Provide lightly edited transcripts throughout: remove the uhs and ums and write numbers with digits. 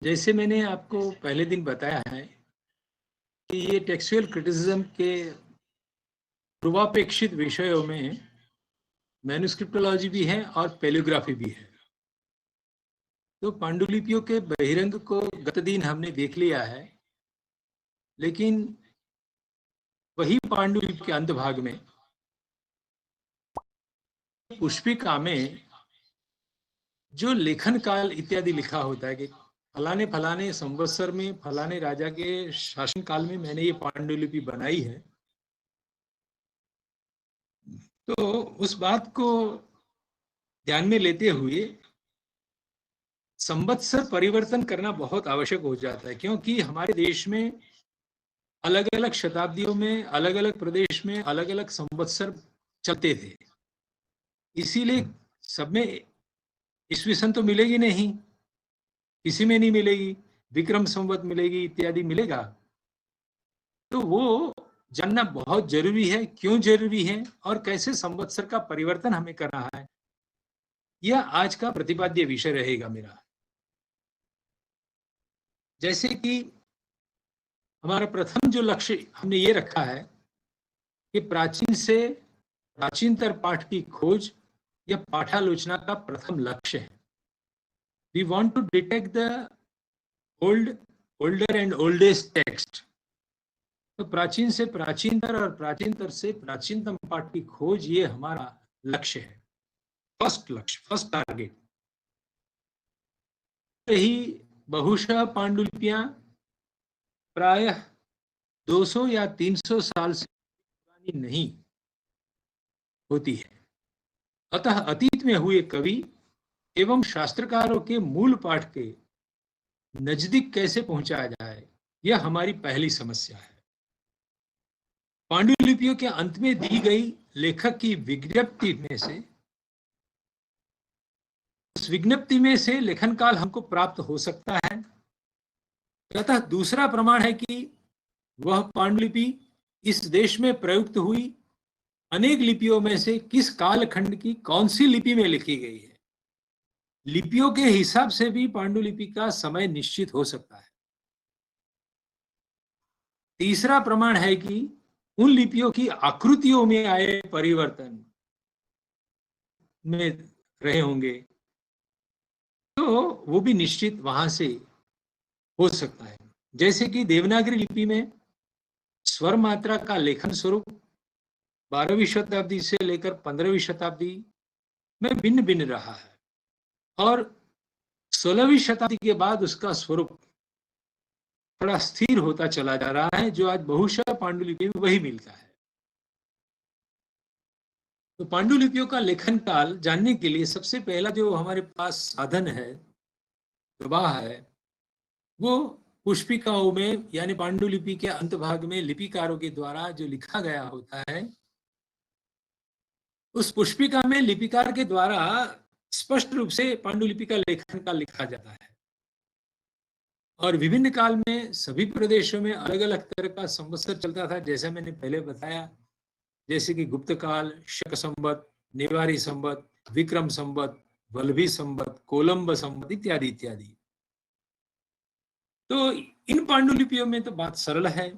जैसे मैंने आपको पहले दिन बताया है कि ये टेक्सचुअल क्रिटिसिज्म के पूर्वापेक्षित विषयों में मैन्युस्क्रिप्टोलॉजी भी है और पैलियोग्राफी भी है। तो पांडुलिपियों के बहिरंग को गत दिन हमने देख लिया है, लेकिन वही पांडुलिपि के अंत भाग में पुष्पिका में जो लेखन काल इत्यादि लिखा होता है कि फलाने फलाने संवत्सर में फलाने राजा के शासन काल में मैंने ये पांडुलिपि बनाई है, तो उस बात को ध्यान में लेते हुए संवत्सर परिवर्तन करना बहुत आवश्यक हो जाता है, क्योंकि हमारे देश में अलग अलग शताब्दियों में अलग अलग प्रदेश में अलग अलग संवत्सर चलते थे। इसीलिए सब में ईस्वी सन तो मिलेगी नहीं, किसी में नहीं मिलेगी, विक्रम संवत मिलेगी इत्यादि मिलेगा। तो वो जानना बहुत जरूरी है, क्यों जरूरी है और कैसे संवत्सर का परिवर्तन हमें करना है, यह आज का प्रतिपाद्य विषय रहेगा मेरा। जैसे कि हमारा प्रथम जो लक्ष्य हमने ये रखा है कि प्राचीन से प्राचीनतर पाठ की खोज यह पाठालोचना का प्रथम लक्ष्य है। We want to detect the older and oldest text. तो प्राचीन से प्राचीनतर और प्राचीनतर से प्राचीनतम पाठ की खोज, ये हमारा लक्ष्य है, फर्स्ट लक्ष्य, फर्स्ट टारगेट। ही बहुशः पांडुलिपियां प्रायः 200 या 300 साल से पुरानी नहीं होती है। अतः अतीत में हुए कवि एवं शास्त्रकारों के मूल पाठ के नजदीक कैसे पहुंचाया जाए, यह हमारी पहली समस्या है। पांडुलिपियों के अंत में दी गई लेखक की विज्ञप्ति में से, उस विज्ञप्ति में से लेखन काल हमको प्राप्त हो सकता है। अतः दूसरा प्रमाण है कि वह पांडुलिपि इस देश में प्रयुक्त हुई अनेक लिपियों में से किस कालखंड की कौन सी लिपि में लिखी गई है। लिपियों के हिसाब से भी पांडुलिपि का समय निश्चित हो सकता है। तीसरा प्रमाण है कि उन लिपियों की आकृतियों में आए परिवर्तन में रहे होंगे, तो वो भी निश्चित वहां से हो सकता है। जैसे कि देवनागरी लिपि में स्वर मात्रा का लेखन स्वरूप 12वीं शताब्दी से लेकर 15वीं शताब्दी में भिन्न भिन्न रहा है, और 16वीं शताब्दी के बाद उसका स्वरूप थोड़ा स्थिर होता चला जा रहा है, जो आज बहुशः पांडुलिपि में वही मिलता है। तो पांडुलिपियों का लेखन काल जानने के लिए सबसे पहला जो हमारे पास साधन है, प्रवाह है, वो पुष्पिकाओं में यानी पांडुलिपि के अंत भाग में लिपिकारों के द्वारा जो लिखा गया होता है, उस पुष्पिका में लिपिकार के द्वारा स्पष्ट रूप से पांडुलिपि का लेखन काल लिखा जाता है। और विभिन्न काल में सभी प्रदेशों में अलग अलग तरह का संवत्सर चलता था, जैसे मैंने पहले बताया, जैसे कि गुप्त काल, शक संवत, नेवारी संवत, विक्रम संवत, वल्लभी संवत, कोलंब संवत इत्यादि इत्यादि। तो इन पांडुलिपियों में तो बात सरल है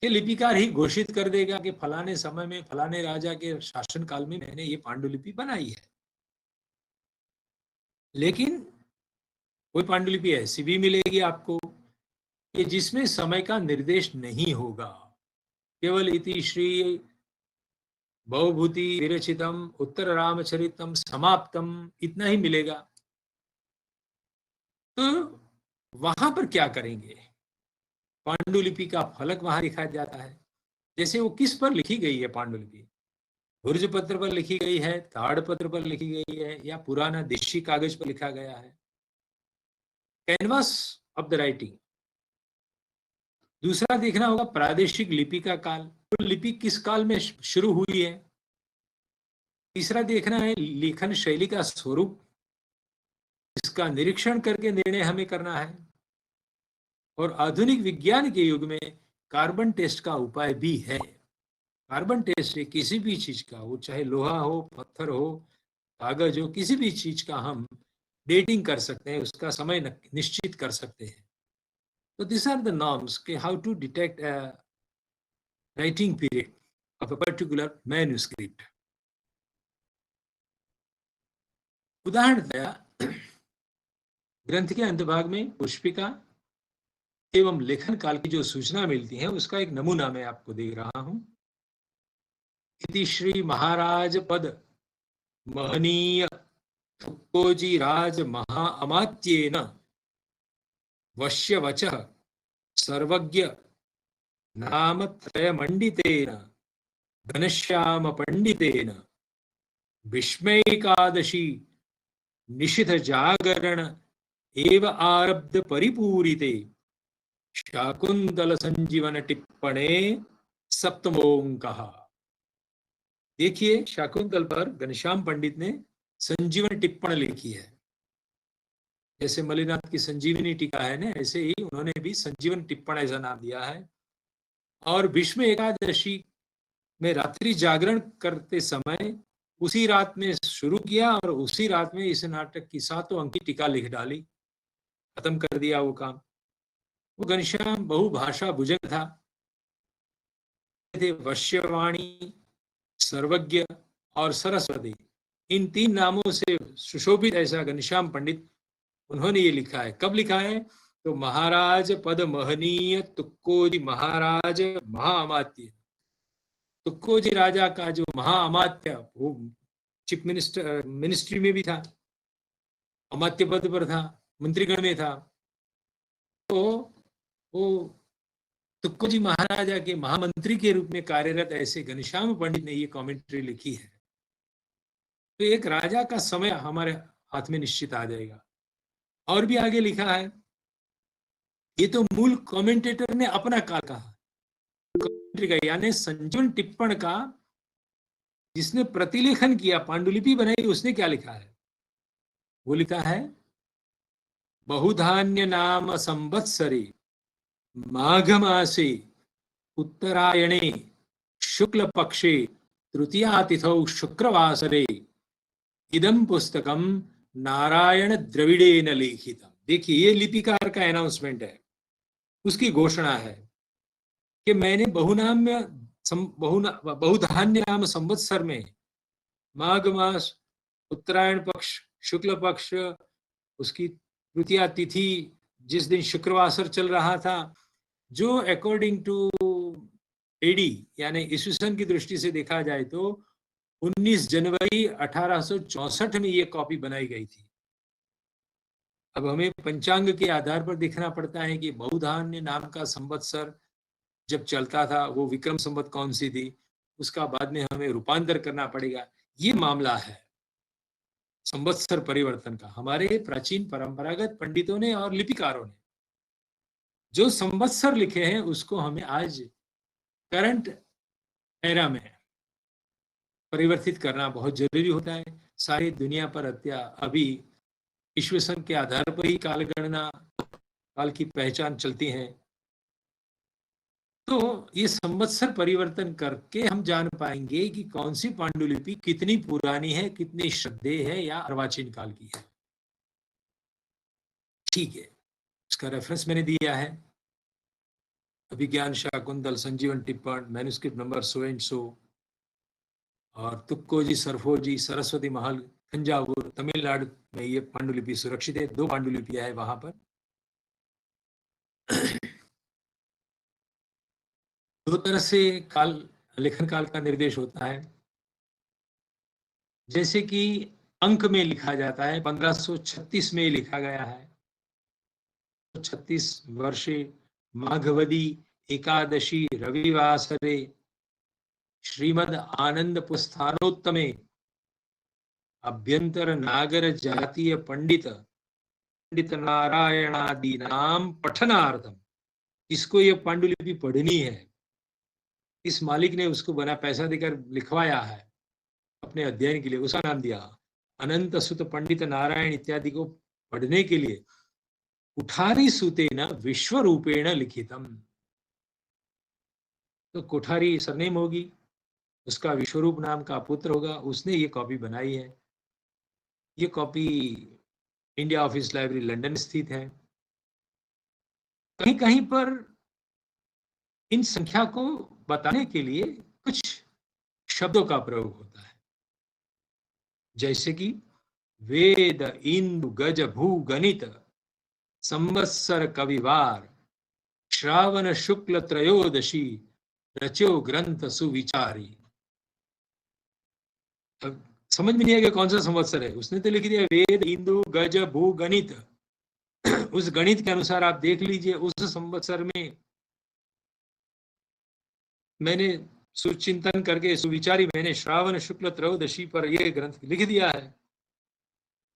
कि लिपिकार ही घोषित कर देगा कि फलाने समय में फलाने राजा के शासन काल में मैंने ये पांडुलिपि बनाई है। लेकिन कोई पांडुलिपि ऐसी भी मिलेगी आपको कि जिसमें समय का निर्देश नहीं होगा, केवल इति श्री भवभूति विरचितम उत्तर रामचरितम समाप्तम इतना ही मिलेगा। तो वहां पर क्या करेंगे? पांडुलिपि का फलक वहां लिखा जाता है। जैसे वो किस पर लिखी गई है पांडुलिपि, भुर्ज पत्र पर लिखी गई है, ताड़ पत्र पर लिखी गई है, या पुराना देशी कागज पर लिखा गया है, कैनवास ऑफ द राइटिंग। दूसरा देखना होगा प्रादेशिक लिपि का काल, तो लिपि किस काल में शुरू हुई है। तीसरा देखना है लेखन शैली का स्वरूप, इसका निरीक्षण करके निर्णय हमें करना है। और आधुनिक विज्ञान के युग में कार्बन टेस्ट का उपाय भी है। कार्बन टेस्ट से किसी भी चीज का, वो चाहे लोहा हो, पत्थर हो, कागज हो, किसी भी चीज का हम डेटिंग कर सकते हैं, उसका समय निश्चित कर सकते हैं। तो दिस आर द नॉर्म्स के how to detect writing period of a particular manuscript. उदाहरणतया ग्रंथ के अंतभाग में पुष्पिका एवं लेखन काल की जो सूचना मिलती है उसका एक नमूना मैं आपको दे रहा हूं। इति श्री महाराज पद महनीय तुक्कोजी राज महा अमात्येन वश्यवचः सर्वज्ञ नाम त्रय मंडितेन घनश्याम पंडितेन भीष्मैकादशी निशिथ जागरण एव आरब्ध परिपूरिते शाकुंतल संजीवन टिप्पणे सप्तमोंकः। देखिए, शाकुंतल पर घनश्याम पंडित ने संजीवन टिप्पण लिखी है। जैसे मलिनाथ की संजीवनी टीका है ना, ऐसे ही उन्होंने भी संजीवन टिप्पण ऐसा नाम दिया है। और भीष्म एकादशी में रात्रि जागरण करते समय उसी रात में शुरू किया और उसी रात में इस नाटक की 7 अंक की टीका लिख डाली, खत्म कर दिया वो काम। वो घनश्याम बहुभाषा भुजंग था, थे वश्यवाणी, सर्वज्ञ और सरस्वती, इन 3 नामों से सुशोभित ऐसा घनश्याम पंडित, उन्होंने ये लिखा है। कब लिखा है? तो महाराज पद महनीय तुक्कोजी महाराज महाअमात्य, तुक्कोजी राजा का जो महाअमात्य, वो चीफ मिनिस्ट्री में भी था, अमात्य पद पर था, मंत्रीगण में था। तो वो तुक्कोजी महाराजा के महामंत्री के रूप में कार्यरत ऐसे घनश्याम पंडित ने ये कमेंट्री लिखी है। तो एक राजा का समय हमारे हाथ में निश्चित आ जाएगा। और भी आगे लिखा है, ये तो मूल कमेंटेटर ने अपना काल कहा, यानी संजीवन टिप्पण का जिसने प्रतिलेखन किया, पांडुलिपि बनाई, उसने क्या लिखा है? वो लिखा है, बहुधान्य नाम संवत्सरे माघ मासे उत्तरायणे शुक्ल पक्षे तृतीया तिथौ शुक्रवासरे इदम पुस्तकम नारायण द्रविड़ेन लिखितम। देखिए, ये लिपिकार का अनाउंसमेंट है, उसकी घोषणा है कि मैंने बहुधान्य नाम संवत्सर में माघ मास, उत्तरायण पक्ष, शुक्ल पक्ष, उसकी तृतीया तिथि जिस दिन शुक्रवासर चल रहा था, जो अकॉर्डिंग टू एडी यानी ईस्वी सन की दृष्टि से देखा जाए तो 19 जनवरी 1864 में ये कॉपी बनाई गई थी। अब हमें पंचांग के आधार पर देखना पड़ता है कि बहुधान्य नाम का संवत्सर जब चलता था वो विक्रम संवत कौन सी थी, उसका बाद में हमें रूपांतर करना पड़ेगा। ये मामला है संवत्सर परिवर्तन का। हमारे प्राचीन परंपरागत पंडितों ने और लिपिकारों ने जो संवत्सर लिखे हैं उसको हमें आज करंट एरा में परिवर्तित करना बहुत जरूरी होता है। सारी दुनिया पर अभी ईश्वर सन के आधार पर ही कालगणना, काल की पहचान चलती है। तो ये संवत्सर परिवर्तन करके हम जान पाएंगे कि कौन सी पांडुलिपि कितनी पुरानी है, कितनी श्रद्धेय है या अर्वाचीन काल की है। ठीक है, इसका रेफरेंस मैंने दिया है, Abhijnana Shakuntala Sanjivana Tippana manuscript number so and so, और तुक्कोजी सरफोजी सरस्वती महल तंजावुर तमिलनाडु में ये पांडुलिपि सुरक्षित है। 2 पांडुलिपियां है वहां पर। 2 तरह से काल लेखन काल का निर्देश होता है। जैसे कि अंक में लिखा जाता है, 1536 में लिखा गया है, 36 वर्षे माघवदी एकादशी रविवासरे श्रीमद आनंद पुस्थानोत्तमे अभ्यंतर नागर जातीय पंडित नारायणादि नाम पठनार्थम। इसको ये पांडुलिपि पढ़नी है, इस मालिक ने उसको बना पैसा देकर लिखवाया है अपने अध्ययन के लिए, उसका नाम दिया अनंत सुत पंडित नारायण इत्यादि को पढ़ने के लिए कुठारी सुतेन विश्व रूपेण लिखितम। तो कुठारी सरनेम होगी, उसका विश्वरूप नाम का पुत्र होगा, उसने ये कॉपी बनाई है। ये copy India office library London स्थित है। कहीं कहीं पर इन संख्या को बताने के लिए कुछ शब्दों का प्रयोग होता है, जैसे कि वेद इंदु गज भू गणित संवत्सर कविवार श्रावण शुक्ल त्रयोदशी रचो ग्रंथ सुविचारी। अब समझ में नहीं आया कि कौन सा संवत्सर है, उसने तो लिख दिया वेद इंदु गज भू गणित। उस गणित के अनुसार आप देख लीजिए, उस संवत्सर में मैंने सुचिंतन करके सुविचारी मैंने श्रावण शुक्ल त्रयोदशी पर यह ग्रंथ लिख दिया है।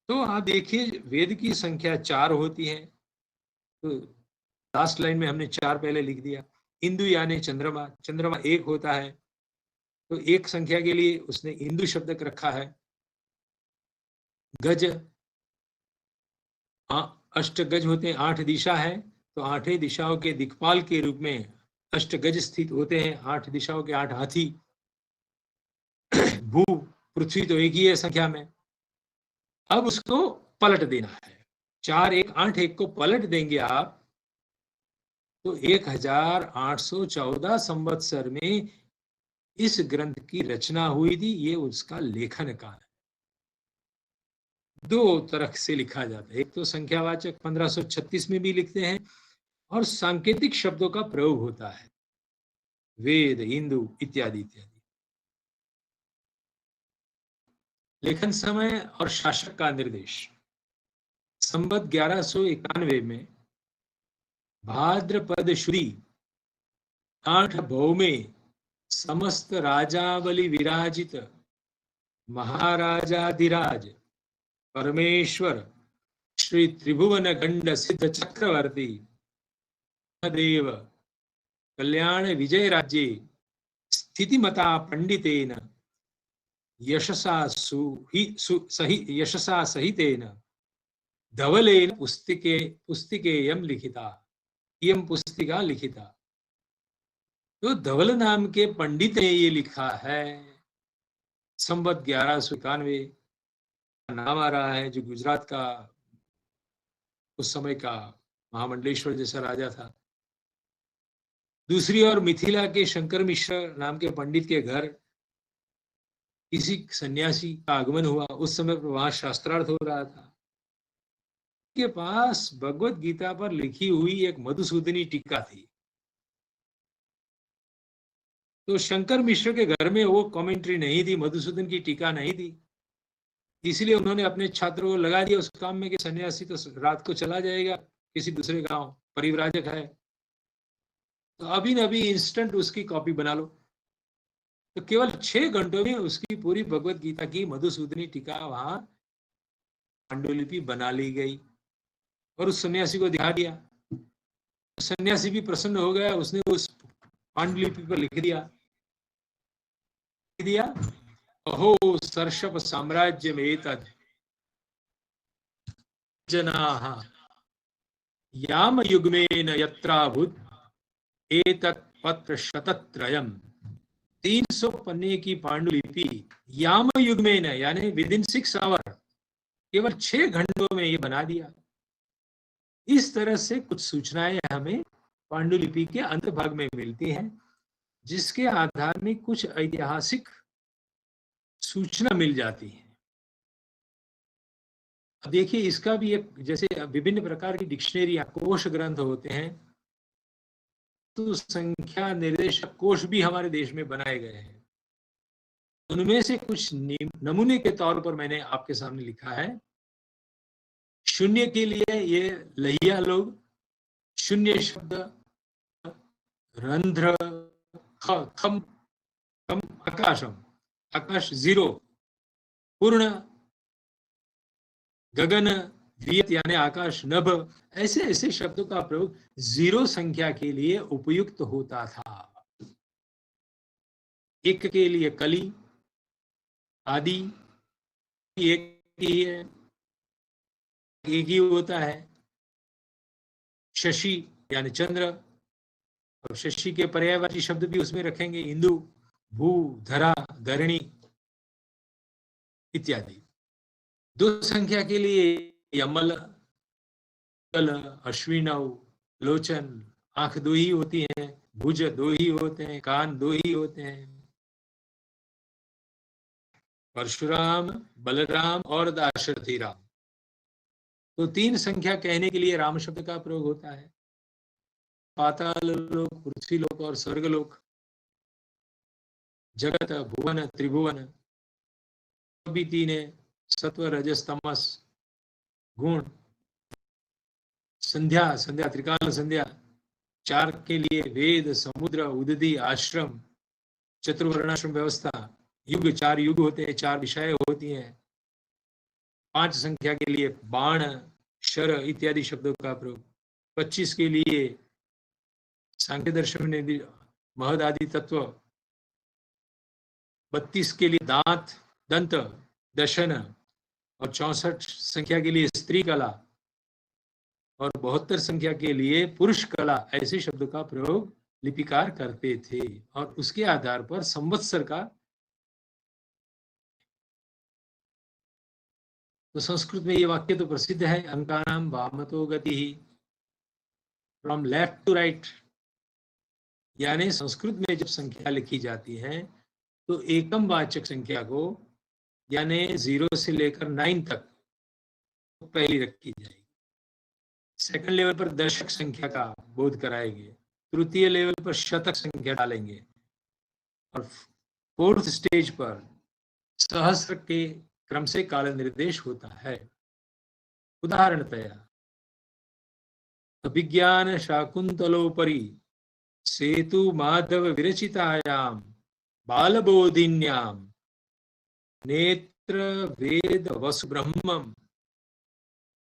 तो आप देखिए वेद की संख्या 4 होती है, तो लास्ट लाइन में हमने 4 पहले लिख दिया। इंदु यानी चंद्रमा, चंद्रमा 1 होता है, तो एक संख्या के लिए उसने इंदु शब्द रखा है। गज, अष्ट गज होते हैं, 8 दिशा है, तो 8 दिशाओं के दिक्पाल के रूप में अष्ट गज स्थित होते हैं, 8 दिशाओं के 8 हाथी। भू, पृथ्वी तो एक ही है संख्या में। अब उसको पलट देना है, 4 1 8 1 को पलट देंगे आप तो 1814 संवत्सर में इस ग्रंथ की रचना हुई थी। ये उसका लेखन काल है। 2 तरह से लिखा जाता है, एक तो संख्यावाचक 1536 में भी लिखते हैं और सांकेतिक शब्दों का प्रयोग होता है, वेद इंदु इत्यादि इत्यादि। लेखन समय और शासक का निर्देश। संवत 1191 में भाद्रपद शुरी 8 भौ में समस्त राजावली विराजित महाराजाधिराज परमेश्वर श्री त्रिभुवन गंड सिद्ध चक्रवर्ती देव कल्याण विजय राज्ये स्थितिमता पंडितेन यशसा सहितेन धवलेन पुस्तिकेयं लिखिता, इयं पुस्तिका लिखिता। तो धवल नाम के पंडित ने ये लिखा है। संवत 1191 का नाम आ रहा है, जो गुजरात का उस समय का महामंडलेश्वर जैसा राजा था। दूसरी ओर मिथिला के शंकर मिश्र नाम के पंडित के घर किसी सन्यासी का आगमन हुआ। उस समय पर वहां शास्त्रार्थ हो रहा था। के पास भगवत गीता पर लिखी हुई एक मधुसूदनी टीका थी। तो शंकर मिश्र के घर में वो कमेंट्री नहीं थी, मधुसूदन की टीका नहीं थी, इसलिए उन्होंने अपने छात्रों को लगा दिया उस काम में कि सन्यासी तो रात को चला जाएगा किसी दूसरे गांव, परिव्राजक है, तो अभी न अभी इंस्टेंट उसकी कॉपी बना लो। तो केवल 6 घंटों में उसकी पूरी भगवत गीता की मधुसूदनी टीका वहां पांडुलिपि बना ली गई और उस सन्यासी को दिखा दिया। सन्यासी भी प्रसन्न हो गया, उसने उस पांडुलिपि पर लिख दिया अहो सर्षप साम्राज्य में एतद् जनाः याम युग्मेन यत्राभूत एतत् पत्र शतत्रयम्। 300 पन्ने की पांडुलिपि याम युग्मेन यानी विद इन 6 आवर, केवल 6 घंटों में ये बना दिया। इस तरह से कुछ सूचनाएं हमें पांडुलिपि के अंत भाग में मिलती हैं, जिसके आधार में कुछ ऐतिहासिक सूचना मिल जाती है। अब देखिए इसका भी एक, जैसे विभिन्न प्रकार की डिक्शनरी कोश ग्रंथ होते हैं, तो संख्या निर्देशक कोश भी हमारे देश में बनाए गए हैं। उनमें से कुछ नमूने के तौर पर मैंने आपके सामने लिखा है। शून्य के लिए ये लहिया लोग शून्य शब्द रंध्र खम खम आकाशम, आकाश 0, पूर्ण गगन वियत यानी आकाश नभ, ऐसे ऐसे शब्दों का प्रयोग 0 संख्या के लिए उपयुक्त होता था। 1 के लिए कली आदि एक ही है, एक ही होता है। शशि यानी चंद्र, और शशि के पर्यायवाची शब्द भी उसमें रखेंगे, इंदु, भू, धरा, धरणी इत्यादि। 2 संख्या के लिए यमल, कल, अश्विनव, लोचन, आंख दो ही होती हैं, भुज दो ही होते हैं, कान दो ही होते हैं। परशुराम, बलराम और दाशरथी राम। तो 3 संख्या कहने के लिए राम शब्द का प्रयोग होता है। पाताल लोक, पृथ्वी लोक और स्वर्ग लोक, जगत, भुवन, त्रिभुवन, भी 3 है। सत्व, रजस, तमस गुण, संध्या, संध्या त्रिकाल संध्या 4 के लिए वेद, समुद्र, उदधि, आश्रम, चतुर्वर्णाश्रम व्यवस्था, युग 4 युग होते हैं, 4 विषय होती हैं। 5 संख्या के लिए बाण, शर इत्यादि शब्दों का प्रयोग। 25 के लिए सांख्य दर्शन में महद आदि तत्व। 32 के लिए दांत, दंत, दशन और 64 संख्या के लिए स्त्री कला और 72 संख्या के लिए पुरुष कला, ऐसे शब्दों का प्रयोग लिपिकार करते थे और उसके आधार पर संवत्सर का। तो संस्कृत में ये वाक्य तो प्रसिद्ध है, अंकानाम वामतो गति, फ्रॉम लेफ्ट टू राइट। यानी संस्कृत में जब संख्या लिखी जाती है तो एकम वाचक संख्या को यानी 0 से लेकर 9 तक पहली रखी जाएगी। सेकंड लेवल पर दशक संख्या का बोध कराएंगे, तृतीय लेवल पर शतक संख्या डालेंगे और 4th स्टेज पर सहस्र के क्रम से काल निर्देश होता है। उदाहरणतया अभिज्ञान शाकुंतलोपरि सेतु माधव विरचितायाम बालबोधिन्याम नेत्र वेद वसु ब्रह्मम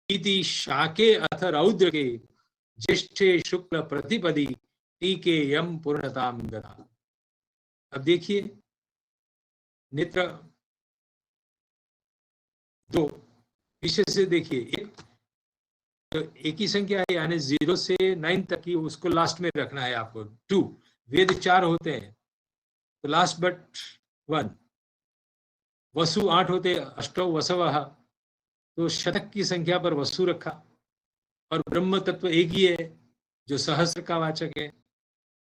इति शाके अथ रौद्र के ज्येष्ठे शुक्ल प्रतिपदी टीके यम पूर्णताम गता। अब देखिए, नेत्र 2 विषय से देखिए, एक ही संख्या है यानी 0 से 9 तक की, उसको लास्ट में रखना है आपको। 2 वेद 4 होते हैं तो लास्ट बट 1। वसु 8 होते, अष्टौ वसवः, तो शतक की संख्या पर वसु रखा। और ब्रह्म तत्व एक ही है जो सहस्र का वाचक है,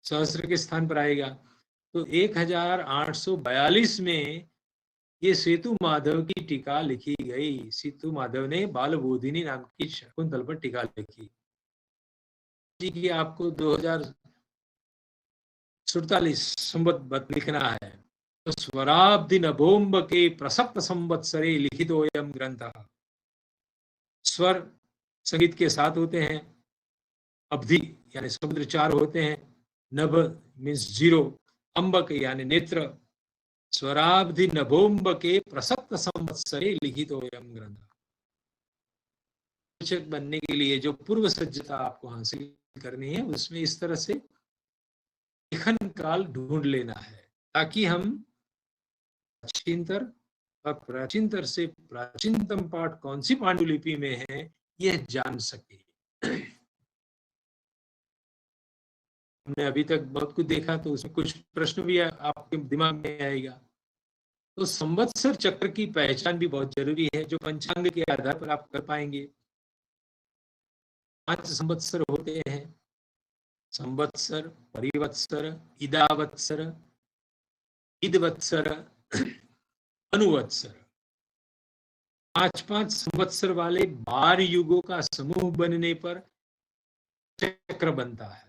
सहस्र के स्थान पर आएगा। तो 1842 में ये सेतु माधव की टीका लिखी गई। सेतु माधव ने बालबोधिनी नाम की शकुंतल पर टीका लिखी जी की आपको 2047 संवत लिखना है। तो स्वराब्धि नभोम्ब के प्रसप्त संवत्सरे लिखितोयम ग्रंथ। स्वर संगीत के 7 होते हैं, अवधि यानी समुद्र 4 होते हैं, नभ मीन्स 0, अंबक यानी नेत्र, स्वराब्धि नभोम्ब के प्रसप्त संवत्सरे लिखितोयम ग्रंथ। शिक्षक बनने के लिए जो पूर्व सज्जता आपको हासिल करनी है, उसमें इस तरह से लेखन काल ढूंढ लेना है ताकि हम प्राचीनतर और प्राचीनतर से प्राचीनतम पाठ कौन सी पांडुलिपि में है यह जान सके। हमने अभी तक बहुत कुछ देखा, तो उसमें कुछ प्रश्न भी आपके दिमाग में आएगा। तो संवत्सर चक्र की पहचान भी बहुत जरूरी है, जो पंचांग के आधार पर आप कर पाएंगे। 5 संवत्सर होते हैं, संवत्सर, परिवत्सर, इदावत्सर, इदवत्सर, अनुवत्सर। 5-5 संवत्सर वाले 12 युगों का समूह बनने पर चक्र बनता है।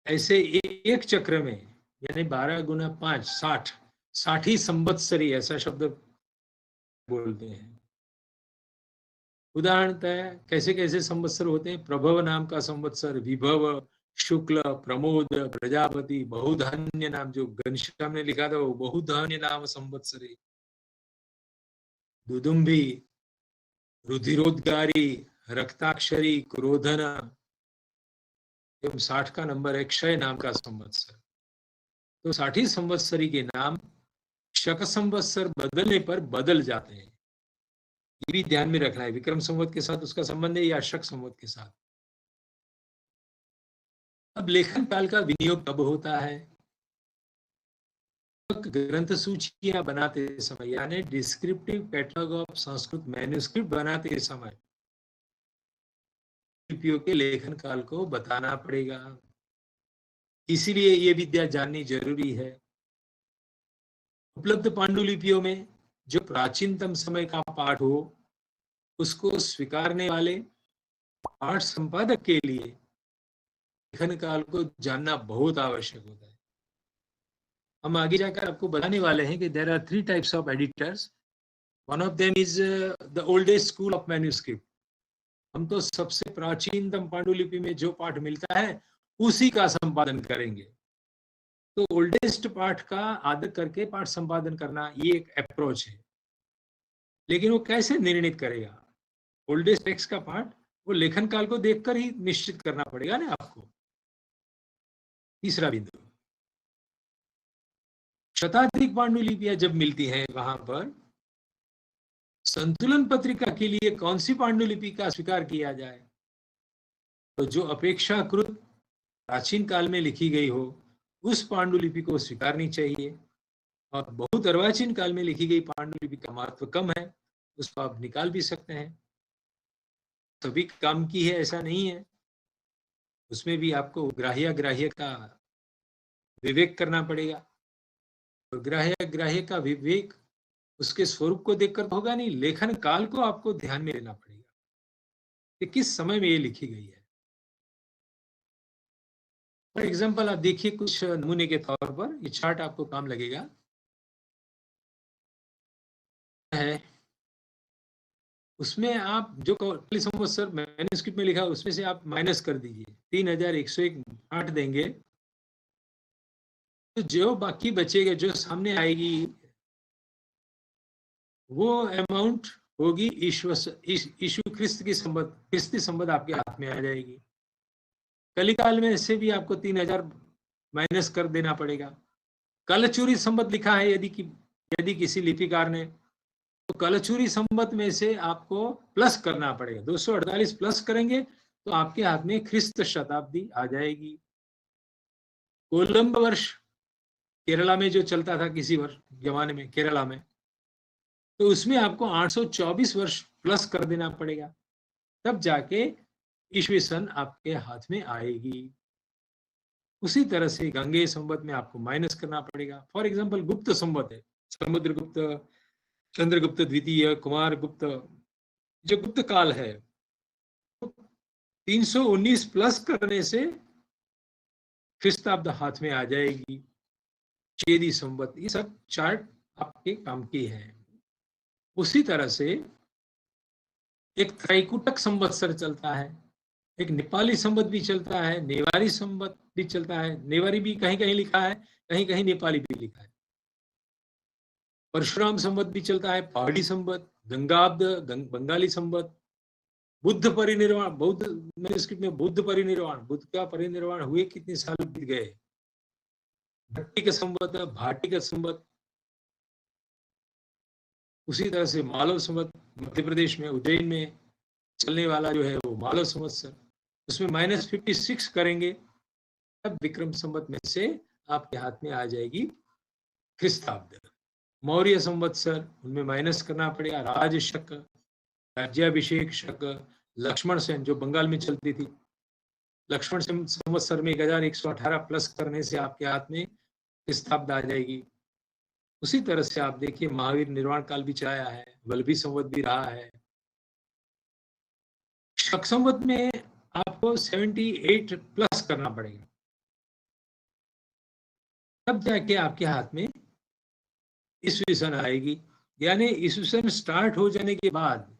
ऐसे एक चक्र में यानी 12 गुना 5 60, 60 संवत्सरी ऐसा शब्द बोलते हैं। उदाहरणतः कैसे कैसे संवत्सर होते हैं? प्रभव नाम का संवत्सर, विभव, शुक्ल, प्रमोद, प्रजापति, बहुधान्य नाम, जो घनश्याम ने लिखा था वो बहुधान्य नाम संवत्सरी, दुदुम्भी, रुधिरोद्गारी, रक्ताक्षरी, क्रोधन, एवं 60 का नंबर है क्षय नाम का संवत्सर। तो 60 संवत्सरी के नाम शक संवत्सर बदलने पर बदल जाते हैं, ये भी ध्यान में रखना है। विक्रम संवत के साथ उसका संबंध है या शक संवत के साथ। अब लेखन काल का विनियोग कब होता है? ग्रंथ सूचियां बनाते समय यानी descriptive catalogue of Sanskrit manuscript बनाते समय लिपियों के लेखन काल को बताना पड़ेगा। इसीलिए ये विद्या जाननी जरूरी है। उपलब्ध पांडुलिपियों में जो प्राचीनतम समय का पाठ हो उसको स्वीकारने वाले पाठ संपादक के लिए लेखन काल को जानना बहुत आवश्यक होता है। हम आगे जाकर आपको बताने वाले हैं कि there are 3 types of editors. One of them is the oldest school of manuscript. हम तो सबसे प्राचीनतम पांडुलिपि में जो पाठ मिलता है उसी का संपादन करेंगे। तो ओल्डेस्ट पाठ का आदर करके पाठ संपादन करना ये एक अप्रोच है। लेकिन वो कैसे निर्णित करेगा? ओल्डेस्ट टेक्स्ट का पाठ वो लेखन काल को देखकर ही निश्चित करना पड़ेगा ना आपको। तीसरा बिंदु, शताधिक पांडुलिपियां जब मिलती हैं वहां पर संतुलन पत्रिका के लिए कौन सी पांडुलिपि का स्वीकार किया जाए? तो जो अपेक्षाकृत प्राचीन काल में लिखी गई हो उस पांडुलिपि को स्वीकारनी चाहिए, और बहुत अर्वाचीन काल में लिखी गई पांडुलिपि का महत्व कम है, उसको आप निकाल भी सकते हैं। सभी काम की है ऐसा नहीं है, उसमें भी आपको ग्राह्य का विवेक करना पड़ेगा। और ग्राह्य का विवेक उसके स्वरूप को देखकर होगा नहीं, लेखन काल को आपको ध्यान में लेना पड़ेगा कि किस समय में ये लिखी गई है। फॉर एग्जाम्पल आप देखिए कुछ नमूने के तौर पर, ये चार्ट आपको काम लगेगा है। उसमें आप जो कौटिल्य संवत्सर मैन्युस्क्रिप्ट में लिखा उसमें से आप माइनस कर दीजिए, 3101 8 देंगे तो जो बाकी बचेगा, जो सामने आएगी वो अमाउंट होगी ईशु ख्रिस्त की संबत, ख्रिस्ती संबत आपके हाथ में आ जाएगी। कलिकाल में से भी आपको 3000 माइनस कर देना पड़ेगा। कलचुरी संबत लिखा है यदि किसी लिपिकार ने, तो कलचुरी संबत में से आपको प्लस करना पड़ेगा, 248 प्लस करेंगे तो आपके हाथ में ख्रिस्त शताब्दी आ जाएगी। कोलंब वर्ष केरला में जो चलता था किसी वर्ष जमाने में केरला में, तो उसमें आपको 824 वर्ष प्लस कर देना पड़ेगा, तब जाके ईस्वी सन आपके हाथ में आएगी। उसी तरह से गंगे संवत में आपको माइनस करना पड़ेगा। फॉर एग्जांपल गुप्त संवत है, समुद्रगुप्त, चंद्रगुप्त द्वितीय, कुमार गुप्त, जो गुप्त काल है, 319 प्लस करने से ख्रिस्ताब्द हाथ में आ जाएगी। चेदी संवत, ये सब चार्ट आपके काम की है। उसी तरह से एक त्रैकुटक संवत्सर चलता है, एक नेपाली संवत भी चलता है, नेवारी संवत भी चलता है। नेवारी भी कहीं कहीं लिखा है, कहीं कहीं नेपाली भी लिखा है। परशुराम संवत भी चलता है, पहाड़ी संवत, गंगाब्द बंगाली संवत, बुद्ध परिनिर्वाण, बौद्ध मैन्युस्क्रिप्ट में बुद्ध परिनिर्वाण, बुद्ध का परिनिर्वाण हुए कितने साल बीत गए, भट्टिक संवत, भाटिक संवत। उसी तरह से मालव संवत, मध्य प्रदेश में उज्जैन में चलने वाला जो है वो मालव संवत्सर, उसमें -56 करेंगे तब विक्रम संवत में से आपके हाथ में आ जाएगी ख्रिस्ताब्द। मौर्य संवत्सर, उनमें माइनस करना पड़ेगा राज शक, राज्याभिषेक शक, लक्ष्मण सेन जो बंगाल में चलती थी, लक्ष्मण संवत्सर में 1118 प्लस करने से आपके हाथ में ख्रिस्ताब्द आ जाएगी। उसी तरह से आप देखिए महावीर निर्वाण काल भी चलाया है, वल्लभी संवत भी रहा है। शक संवत में आपको 78 प्लस करना पड़ेगा, तब जाके आपके हाथ में ईस्वी सन आएगी। यानी ईस्वी सन स्टार्ट हो जाने के बाद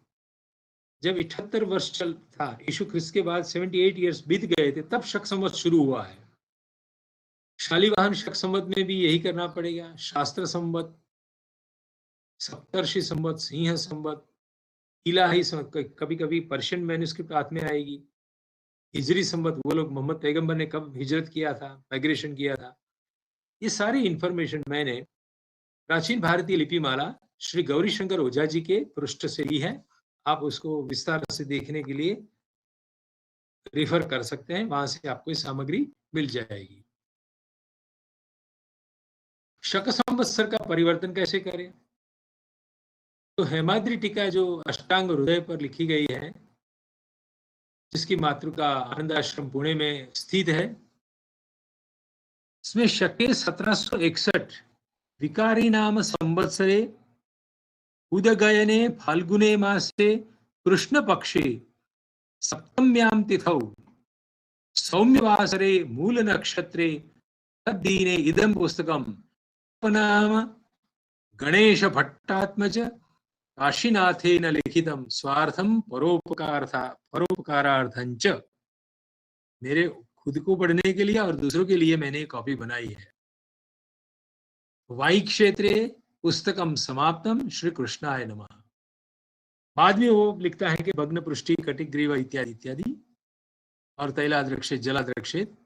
जब 78 वर्ष चल था, यीशु ख्रिस्त के बाद 78 ईयर्स बीत गए थे, तब शक संवत शुरू हुआ है। शालिवाहन शक संवत में भी यही करना पड़ेगा। शास्त्र संवत, सप्तर्षि संवत, सिंह संवत, इलाही संवत, कभी कभी पर्शियन मैन्युस्क्रिप्ट हाथ में आएगी। हिजरी संवत, वो लोग मोहम्मद पैगंबर ने कब हिजरत किया था, माइग्रेशन किया था। ये सारी इंफॉर्मेशन मैंने प्राचीन भारतीय लिपिमाला श्री गौरी शंकर ओझा जी के पृष्ठ से ली है। आप उसको विस्तार से देखने के लिए रेफर कर सकते हैं, वहां से आपको ये सामग्री मिल जाएगी। शक संवत्सर का परिवर्तन कैसे करें? तो हेमाद्रि टीका जो अष्टांग हृदय पर लिखी गई है, जिसकी मातृका आनंद आश्रम पुणे में स्थित है, इसमें शके 1761 विकारी नाम संवत्सरे उदगयने फाल्गुने मासे कृष्ण पक्षे सप्तम्यां तिथौ सौम्यवासरे मूल नक्षत्रे तद्दीने इदं पुस्तकं नाम गणेश भट्टात्मज काशीनाथेन लिखितं स्वार्थं परोपकारार्थंच। मेरे खुद को पढ़ने के लिए और दूसरों के लिए मैंने कॉपी बनाई है। वाई क्षेत्रे पुस्तकम समाप्तम श्री कृष्णाय नमः। बाद में वो लिखता है कि भग्न पृष्ठि कटिग्रीव इत्यादि इत्यादि और तैलाद्रक्षित जलाद्रक्षित।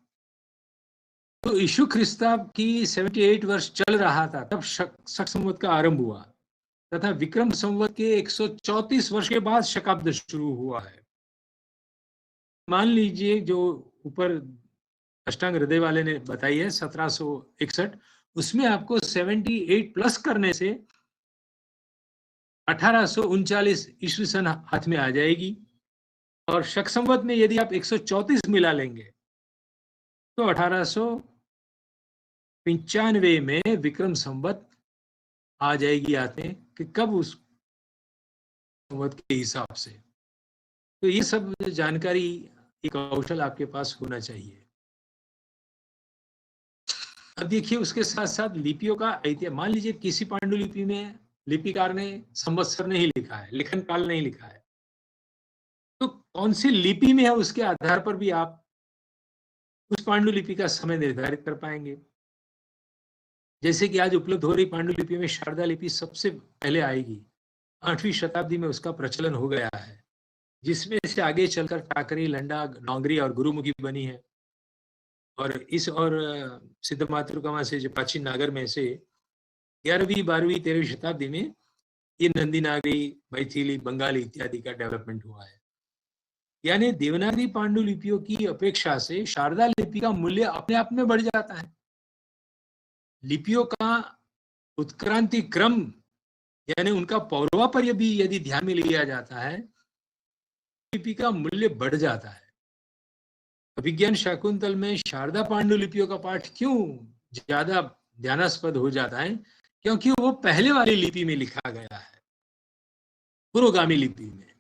तो यीशु ख्रिस्ता की 78 वर्ष चल रहा था तब शक संवत का आरंभ हुआ तथा विक्रम संवत के 134 वर्ष के बाद शकाब्द शुरू हुआ है। मान लीजिए जो ऊपर अष्टांग हृदय वाले ने बताई है 1761, उसमें आपको 78 प्लस करने से 1839 ईस्वी सन हाथ में आ जाएगी और शक संवत में यदि आप 134 मिला लेंगे तो 1895 में विक्रम संवत आ जाएगी आते कि कब उस संवत के हिसाब से। तो ये सब जानकारी, एक कौशल आपके पास होना चाहिए। अब देखिए उसके साथ साथ लिपियों का ऐतिहासिक, मान लीजिए किसी पांडुलिपि में लिपिकार ने संवत्सर नहीं लिखा है, लेखन काल नहीं लिखा है, तो कौन सी लिपि में है उसके आधार पर भी आप उस पांडुलिपि का समय निर्धारित कर पाएंगे। जैसे कि आज उपलब्ध हो रही पांडुलिपि में शारदा लिपि सबसे पहले आएगी, 8वीं शताब्दी में उसका प्रचलन हो गया है, जिसमें से आगे चलकर टाकरी, लंडा, डोंगरी और गुरुमुखी बनी है। और इस और सिद्ध मातृका से जो प्राचीन नागर में से 11वीं, 12वीं, 13वीं शताब्दी में ये नंदी नागरी, मैथिली, बंगाली इत्यादि का डेवलपमेंट हुआ है। यानी देवनागरी पांडुलिपियों की अपेक्षा से शारदा लिपि का मूल्य अपने आप में बढ़ जाता है। लिपियों का उत्क्रांति क्रम यानी उनका पौर्वापर्य भी यदि ध्यान में लिया जाता है, लिपि का मूल्य बढ़ जाता है। अभिज्ञान शाकुंतल में शारदा पांडुलिपियों का पाठ क्यों ज्यादा ध्यानास्पद हो जाता है? क्योंकि वो पहले वाली लिपि में लिखा गया है, पुरोगामी लिपि में।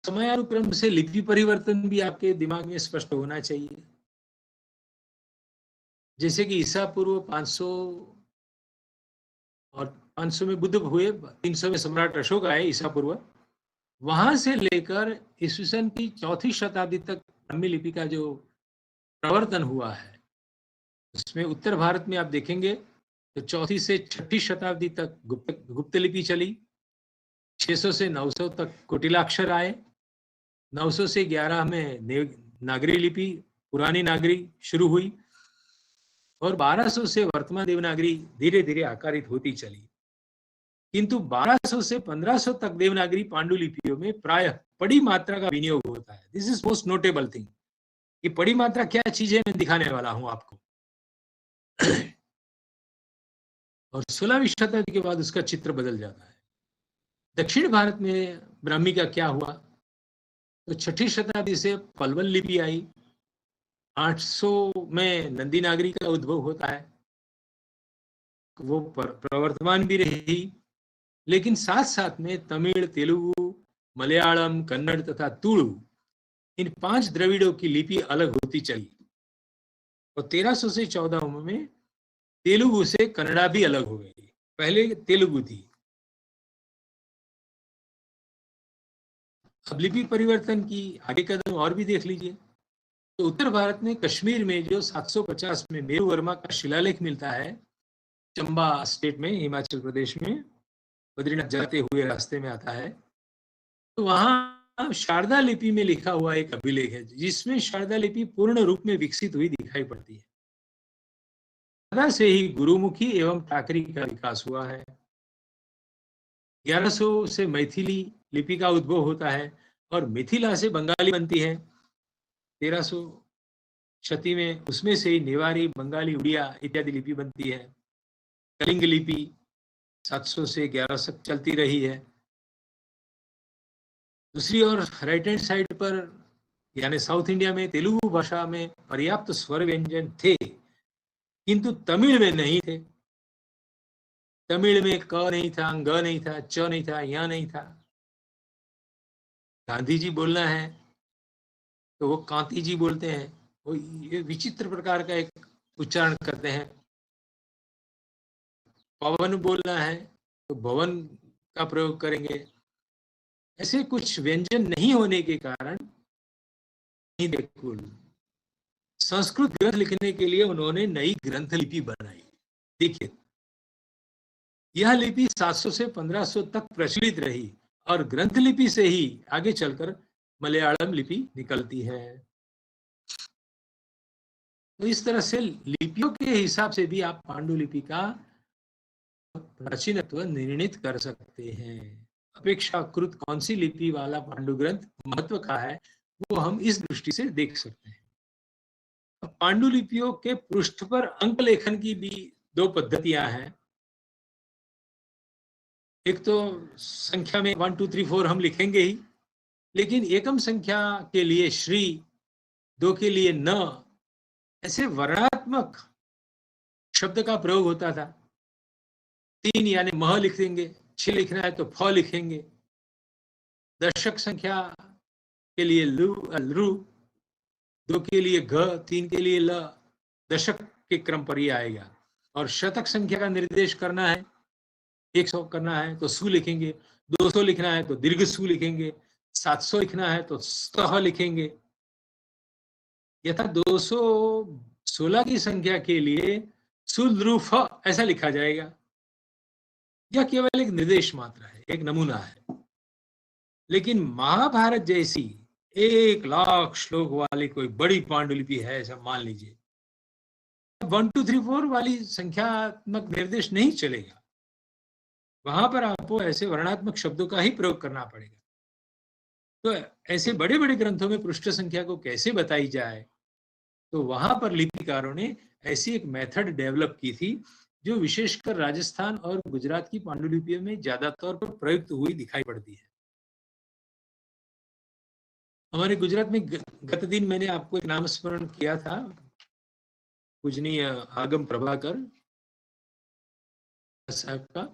समयानुक्रम से लिपि परिवर्तन भी आपके दिमाग में स्पष्ट होना चाहिए। जैसे कि ईसा पूर्व 500 और 500 में बुद्ध हुए, 300 में सम्राट अशोक आए ईसा पूर्व, वहां से लेकर ईस्वी सन की 4वीं शताब्दी तक ब्राह्मी लिपि का जो प्रवर्तन हुआ है, उसमें उत्तर भारत में आप देखेंगे तो 4वीं से 6वीं शताब्दी तक गुप्त लिपि चली, 600 से 900 तक कुटिलाक्षर आए, 900 से 11 में नागरी लिपि, पुरानी नागरी शुरू हुई और 1200 से वर्तमान देवनागरी धीरे धीरे आकारित होती चली। किंतु 1200 से 1500 तक देवनागरी पांडुलिपियों में प्रायः पड़ी मात्रा का विनियोग होता है। This is most notable thing. ये पड़ी मात्रा क्या चीज है मैं दिखाने वाला हूं आपको। और 16वीं शताब्दी के बाद उसका चित्र बदल जाता है। दक्षिण भारत में ब्राह्मी का क्या हुआ? तो 6वीं शताब्दी से पलवल लिपि आई, 800 में नंदी नागरी का उद्भव होता है, वो प्रवर्तमान भी रही, लेकिन साथ साथ में तमिल, तेलुगु, मलयालम, कन्नड़ तथा तुलु, इन 5 द्रविड़ों की लिपि अलग होती चली और 1300 से 1400 में तेलुगु से कन्नड़ा भी अलग हो गई। पहले तेलुगु थी। अब लिपि परिवर्तन की आगे कदम और भी देख लीजिए। तो उत्तर भारत में कश्मीर में जो 750 में मेरू वर्मा का शिलालेख मिलता है, चंबा स्टेट में, हिमाचल प्रदेश में, बद्रीनाथ जाते हुए रास्ते में आता है, तो वहां शारदा लिपि में लिखा हुआ एक अभिलेख है जिसमें शारदा लिपि पूर्ण रूप में विकसित हुई दिखाई पड़ती है। शारदा से ही गुरुमुखी एवं टाकरी का विकास हुआ है। 1100 से मैथिली लिपि का उद्भव होता है और मिथिला से बंगाली बनती है 1300 क्षति में, उसमें से ही नेवारी, बंगाली, उड़िया इत्यादि लिपि बनती है। कलिंग लिपि 700 से 1100 चलती रही है। दूसरी ओर राइट हैंड साइड पर यानी साउथ इंडिया में तेलुगु भाषा में पर्याप्त स्वर व्यंजन थे, किंतु तमिल में नहीं थे। तमिल में क नहीं था, ग नहीं था, च नहीं था, या नहीं था। गांधी जी बोलना है तो वो कांति जी बोलते हैं, वो ये विचित्र प्रकार का एक उच्चारण करते हैं। पवन बोलना है तो भवन का प्रयोग करेंगे। ऐसे कुछ व्यंजन नहीं होने के कारण नहीं, देखो संस्कृत ग्रंथ लिखने के लिए उन्होंने नई ग्रंथ लिपि बनाई। देखिए यह लिपि 700 से 1500 तक प्रचलित रही और ग्रंथ लिपि से ही आगे चलकर मलयालम लिपि निकलती है। तो इस तरह से लिपियों के हिसाब से भी आप पांडुलिपि का प्राचीनत्व निर्णित कर सकते हैं। अपेक्षाकृत कौन सी लिपि वाला पांडु ग्रंथ महत्व का है वो हम इस दृष्टि से देख सकते हैं। पांडुलिपियों के पृष्ठ पर अंक लेखन की भी दो पद्धतियां हैं। एक तो संख्या में 1 2 3 4 हम लिखेंगे ही, लेकिन एकम संख्या के लिए श्री, 2 के लिए न, ऐसे वर्णात्मक शब्द का प्रयोग होता था। 3 यानी मह लिख देंगे, 6 लिखना है तो फ लिखेंगे। दशक संख्या के लिए लू, 2 के लिए घ, 3 के लिए ल, दशक के क्रम पर ही आएगा। और शतक संख्या का निर्देश करना है, 100 करना है तो सु लिखेंगे, 200 लिखना है तो दीर्घ सु लिखेंगे, 700 लिखना है तो स्तः लिखेंगे। यथा 216 की संख्या के लिए सुल्रूफ ऐसा लिखा जाएगा। यह केवल एक निर्देश मात्र है, एक नमूना है। लेकिन महाभारत जैसी 1 लाख श्लोक वाली कोई बड़ी पांडुलिपि है ऐसा मान लीजिए, 1 2 3 4 वाली संख्यात्मक निर्देश नहीं चलेगा। वहां पर आपको ऐसे वर्णात्मक शब्दों का ही प्रयोग करना पड़ेगा। तो ऐसे बड़े बड़े ग्रंथों में पृष्ठ संख्या को कैसे बताई जाए, तो वहां पर लिपिकारों ने ऐसी एक मेथड डेवलप की थी जो विशेषकर राजस्थान और गुजरात की पांडुलिपियों में ज्यादा तौर पर प्रयुक्त हुई दिखाई पड़ती है। हमारे गुजरात में गत दिन मैंने आपको एक नामस्मरण किया था, पूजनीय आगम प्रभाकर साहब का।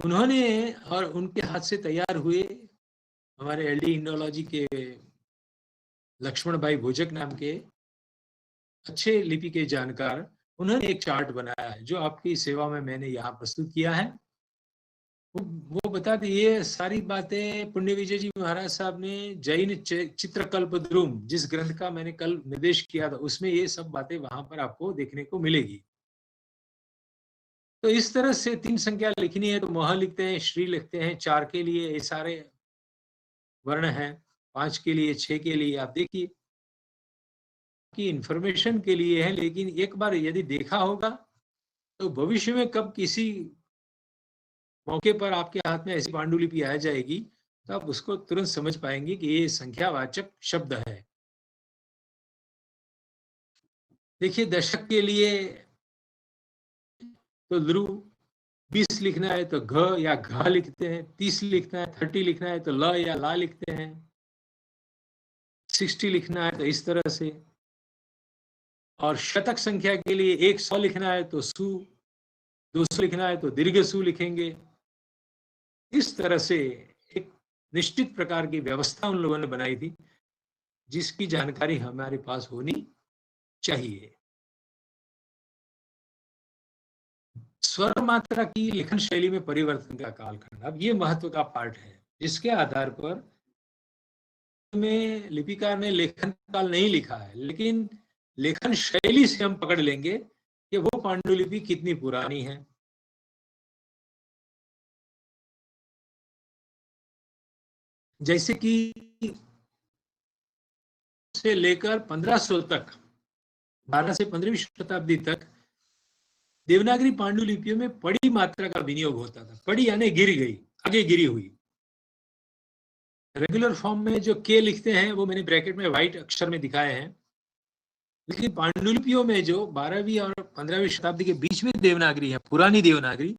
उन्होंने और उनके हाथ से तैयार हुए हमारे एलडी इंडोलॉजी के लक्ष्मण भाई भोजक नाम के अच्छे लिपि के जानकार, उन्होंने एक चार्ट बनाया है जो आपकी सेवा में मैंने यहाँ प्रस्तुत किया है। वो बताते ये सारी बातें पुण्य विजय जी महाराज साहब ने जैन चित्रकल्प द्रुम, जिस ग्रंथ का मैंने कल निर्देश किया था, उसमें ये सब बातें वहां पर आपको देखने को मिलेगी। तो इस तरह से 3 संख्या लिखनी है तो मह लिखते हैं, श्री लिखते हैं, 4 के लिए ये सारे वर्ण हैं, 5 के लिए, 6 के लिए। आप देखिए कि इंफॉर्मेशन के लिए है, लेकिन एक बार यदि देखा होगा तो भविष्य में कब किसी मौके पर आपके हाथ में ऐसी पांडुलिपि आ जाएगी तो आप उसको तुरंत समझ पाएंगे कि ये संख्यावाचक शब्द है। देखिए दशक के लिए तो लृ, 20 लिखना है तो घ या घ लिखते हैं, 30 लिखना है, 30 लिखना है तो ल या ला लिखते हैं, 60 लिखना है तो इस तरह से। और शतक संख्या के लिए 100 लिखना है तो सु, 200 लिखना है तो दीर्घ सु लिखेंगे। इस तरह से एक निश्चित प्रकार की व्यवस्था उन लोगों ने बनाई थी जिसकी जानकारी हमारे पास होनी चाहिए। स्वर मात्रा की लेखन शैली में परिवर्तन का कालखंड, अब ये महत्व का पार्ट है जिसके आधार पर में लिपिकार ने लेखन काल नहीं लिखा है, लेकिन लेखन शैली से हम पकड़ लेंगे कि वो पांडुलिपि कितनी पुरानी है। जैसे कि से लेकर 1500 तक, 12 से 15वीं शताब्दी तक देवनागरी पांडुलिपियों में पड़ी मात्रा का विनियोग होता था। पड़ी यानी गिर गई, आगे गिरी हुई। रेगुलर फॉर्म में जो के लिखते हैं वो मैंने ब्रैकेट में व्हाइट अक्षर में दिखाए हैं, लेकिन पांडुलिपियों में जो 12वीं और 15वीं शताब्दी के बीच में देवनागरी है, पुरानी देवनागरी,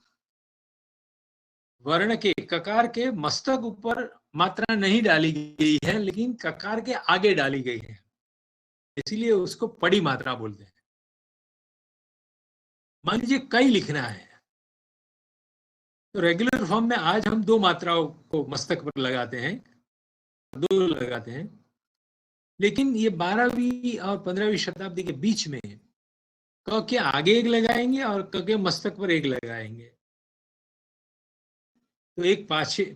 वर्ण के ककार के मस्तक ऊपर मात्रा नहीं डाली गई है, लेकिन ककार के आगे डाली गई है, इसीलिए उसको पड़ी मात्रा बोलते हैं। मान लीजिए कई लिखना है, तो रेगुलर फॉर्म में आज हम 2 मात्राओं को मस्तक पर लगाते हैं, 2 लगाते हैं, लेकिन ये 12वीं और 15वीं शताब्दी के बीच में क के आगे एक लगाएंगे और क के मस्तक पर एक लगाएंगे, तो एक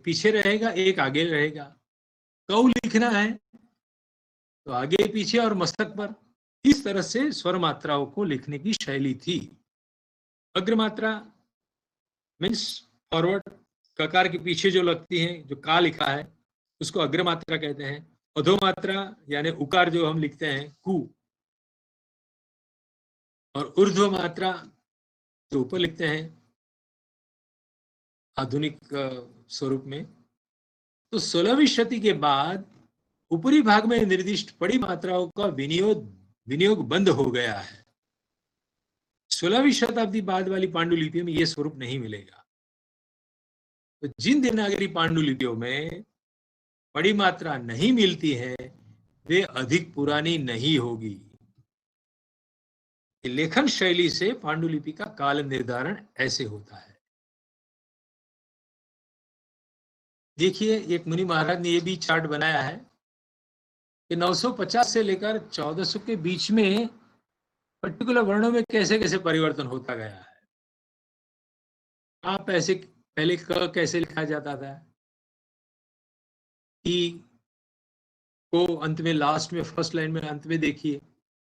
पीछे रहेगा, एक आगे रहेगा। कौ लिखना है तो आगे पीछे और मस्तक पर, इस तरह से स्वर मात्राओं को लिखने की शैली थी। अग्रमात्रा मीन्स फॉरवर्ड, ककार के पीछे जो लगती है, जो का लिखा है उसको अग्रमात्रा कहते हैं। अधोमात्रा यानी उकार जो हम लिखते हैं कु, और ऊर्ध्व मात्रा जो ऊपर लिखते हैं आधुनिक स्वरूप में। तो 16वीं शती के बाद ऊपरी भाग में निर्दिष्ट पड़ी मात्राओं का विनियोग बंद हो गया है। 16वीं शताब्दी बाद वाली पांडुलिपियों में यह स्वरूप नहीं मिलेगा। तो जिन देवनागरी पांडुलिपियों में पड़ी मात्रा नहीं मिलती है वे अधिक पुरानी नहीं होगी। लेखन शैली से पांडुलिपि का काल निर्धारण ऐसे होता है। देखिए, एक मुनि महाराज ने यह भी चार्ट बनाया है कि 950 से लेकर 1400 के बीच में पर्टिकुलर वर्णों में कैसे कैसे परिवर्तन होता गया है। आप ऐसे पहले क कैसे लिखा जाता था, ई को अंत में, लास्ट में, फर्स्ट लाइन में अंत में देखिए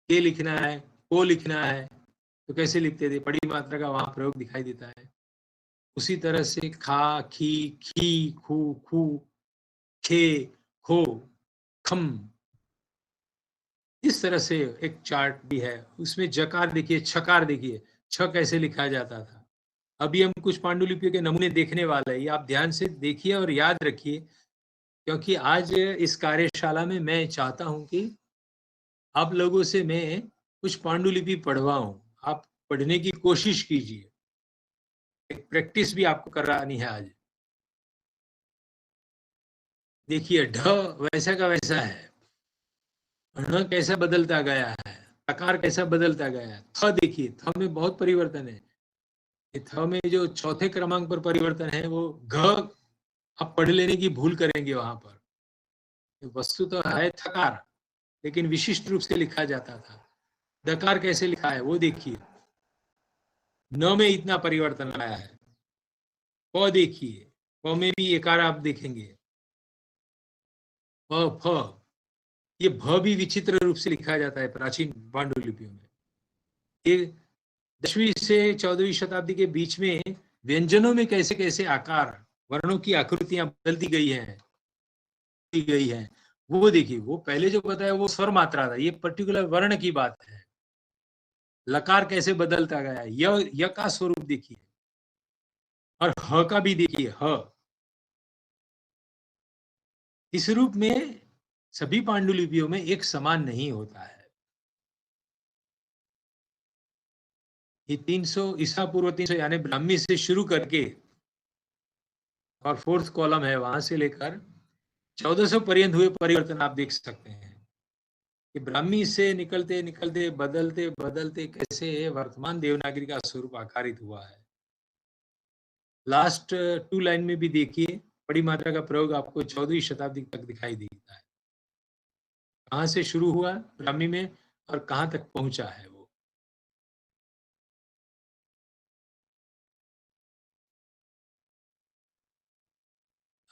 के लिखना है, को लिखना है, तो कैसे लिखते थे, पड़ी मात्रा का वहां प्रयोग दिखाई देता है। उसी तरह से खा, खी, खी, खू, खू, खे, खो, खम, इस तरह से एक चार्ट भी है। उसमें जकार देखिए, छकार देखिए, छ कैसे लिखा जाता था। अभी हम कुछ पांडुलिपियों के नमूने देखने वाले हैं, ये आप ध्यान से देखिए और याद रखिए, क्योंकि आज इस कार्यशाला में मैं चाहता हूं कि आप लोगों से मैं कुछ पांडुलिपि पढ़वाऊं, आप पढ़ने की कोशिश कीजिए। एक प्रैक्टिस भी आपको करानी है आज। देखिए, ढ वैसा का वैसा है, ण कैसा बदलता गया है, आकार कैसा बदलता गया है। थ देखिए, थ में बहुत परिवर्तन है। थ में जो चौथे क्रमांक पर परिवर्तन है वो घ आप पढ़ लेने की भूल करेंगे वहां पर। वस्तु तो है थकार, लेकिन विशिष्ट रूप से लिखा जाता था। दकार कैसे लिखा है वो देखिए, न में इतना परिवर्तन आया है। प देखिए, प में भी एकार आप देखेंगे। प फ, ये भ भी विचित्र रूप से लिखा जाता है प्राचीन पांडुलिपियों में। ये 10वीं से 14वीं शताब्दी के बीच में व्यंजनों में कैसे कैसे आकार, वर्णों की आकृतियां बदलती गई है, वो देखिए। वो पहले जो बताया वो स्वर मात्रा था, ये पर्टिकुलर वर्ण की बात है। लकार कैसे बदलता गया, य का स्वरूप देखिए, और ह का भी देखिए, ह। इस रूप में सभी पांडुलिपियों में एक समान नहीं होता है। ये 300 ईसा पूर्व 300 यानी ब्राह्मी से शुरू करके, और 4th कॉलम है, वहां से लेकर 1400 पर्यंत हुए परिवर्तन आप देख सकते हैं कि ब्राह्मी से निकलते निकलते बदलते बदलते कैसे वर्तमान देवनागरी का स्वरूप आकारित हुआ है। लास्ट 2 लाइन में भी देखिए, बड़ी मात्रा का प्रयोग आपको 14वीं शताब्दी तक दिखाई देता है। कहां से शुरू हुआ ब्राह्मी में और कहां तक पहुंचा है वो।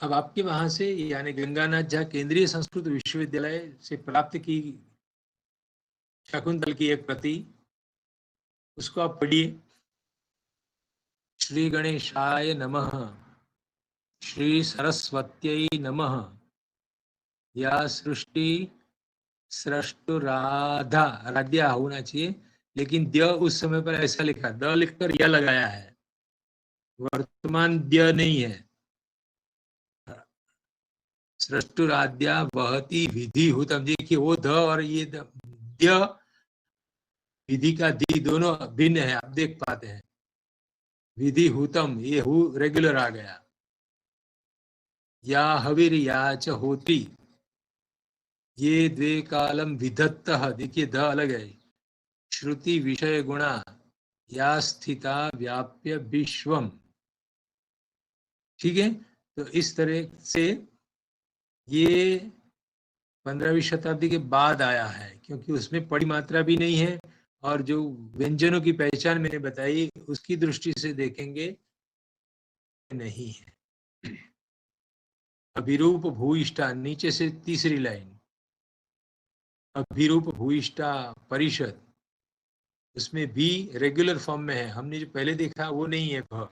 अब आपके वहां से, यानी गंगानाथ झा केंद्रीय संस्कृत विश्वविद्यालय से प्राप्त की शकुंतल की एक प्रति, उसको आप पढ़िए। श्री गणेशाय नमः, श्री सरस्वत्यै नमः, या सृष्टि सृष्टुराधा, राध्या होना चाहिए, लेकिन द उस समय पर ऐसा लिखा, द लिखकर य लगाया है, वर्तमान द नहीं है। सृष्टुराध्या वहती विधि हुतम, देखिए वो द और ये द विधि का धी दोनों भिन्न है, आप देख पाते हैं। विधि हुतम, ये हु रेगुलर आ गया। या हविर या च होती, ये द्वे कालम विधत्तः, देखिए ध अलग है। श्रुति विषय गुणा या स्थिता व्याप्य विश्वम। ठीक है, तो इस तरह से ये 15वीं शताब्दी के बाद आया है, क्योंकि उसमें पड़ी मात्रा भी नहीं है, और जो व्यंजनों की पहचान मैंने बताई उसकी दृष्टि से देखेंगे नहीं है। अभिरूप भूइष्ठा, नीचे से तीसरी लाइन, अभिरूप भूइष्ठा परिषद, उसमें भी रेगुलर फॉर्म में है। हमने जो पहले देखा वो नहीं है भ।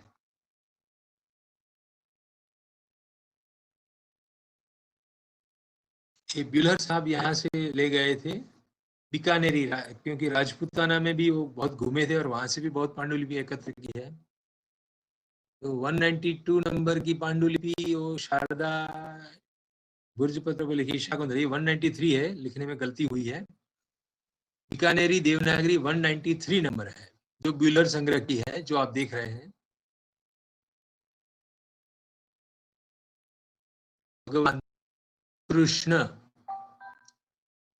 ये ब्यूलर साहब यहाँ से ले गए थे बीकानेरी, क्योंकि राजपूताना में भी वो बहुत घूमे थे और वहां से भी बहुत पांडुलिपि एकत्र की है। तो 192 नंबर की पांडुलिपि वो शारदा भुर्जपत्र को लिखी, शाकुंतली 193 है, लिखने में गलती हुई है। बीकानेरी देवनागरी 193 नंबर है, जो ब्यूलर संग्रह की है, जो आप देख रहे हैं। भगवान कृष्ण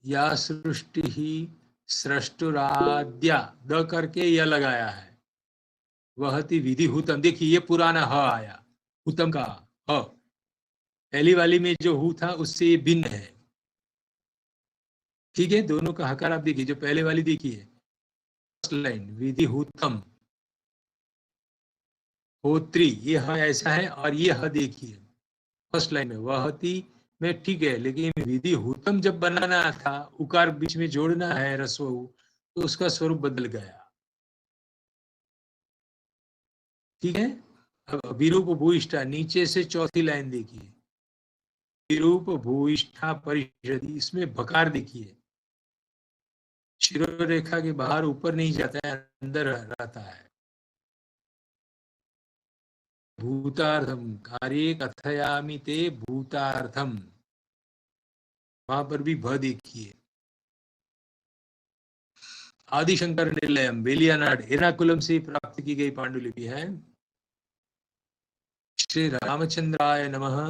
या सृष्टि ही सृष्टुराद्या, द करके यह लगाया है। वहति विधि हुतम, देखिए ये पुराना ह आया, हुतम का ह। पहली वाली में जो हु था उससे ये भिन्न है। ठीक है, दोनों का हकार आप देखिए, जो पहले वाली देखिए फर्स्ट लाइन विधि हुतम होत्री, ये ह ऐसा है, और ये ह देखिए फर्स्ट लाइन में वहति में ठीक है, लेकिन विधि हुतम जब बनाना था, उकार बीच में जोड़ना है रस्व, तो उसका स्वरूप बदल गया। ठीक है, अब विरूप भूइष्ठा, नीचे से चौथी लाइन देखिए, विरूप भूइष्ठा परिषद, इसमें भकार देखिए, शिरोरेखा के बाहर ऊपर नहीं जाता है, अंदर रहता है। भूतार्थम कार्य कथयामि ते भूतार्थम, वहां पर भी भ देखिए। आदिशंकर निलयम बेलियानाड एर्नाकुलम से प्राप्त की गई पांडुलिपि है। श्री रामचंद्राय नमः,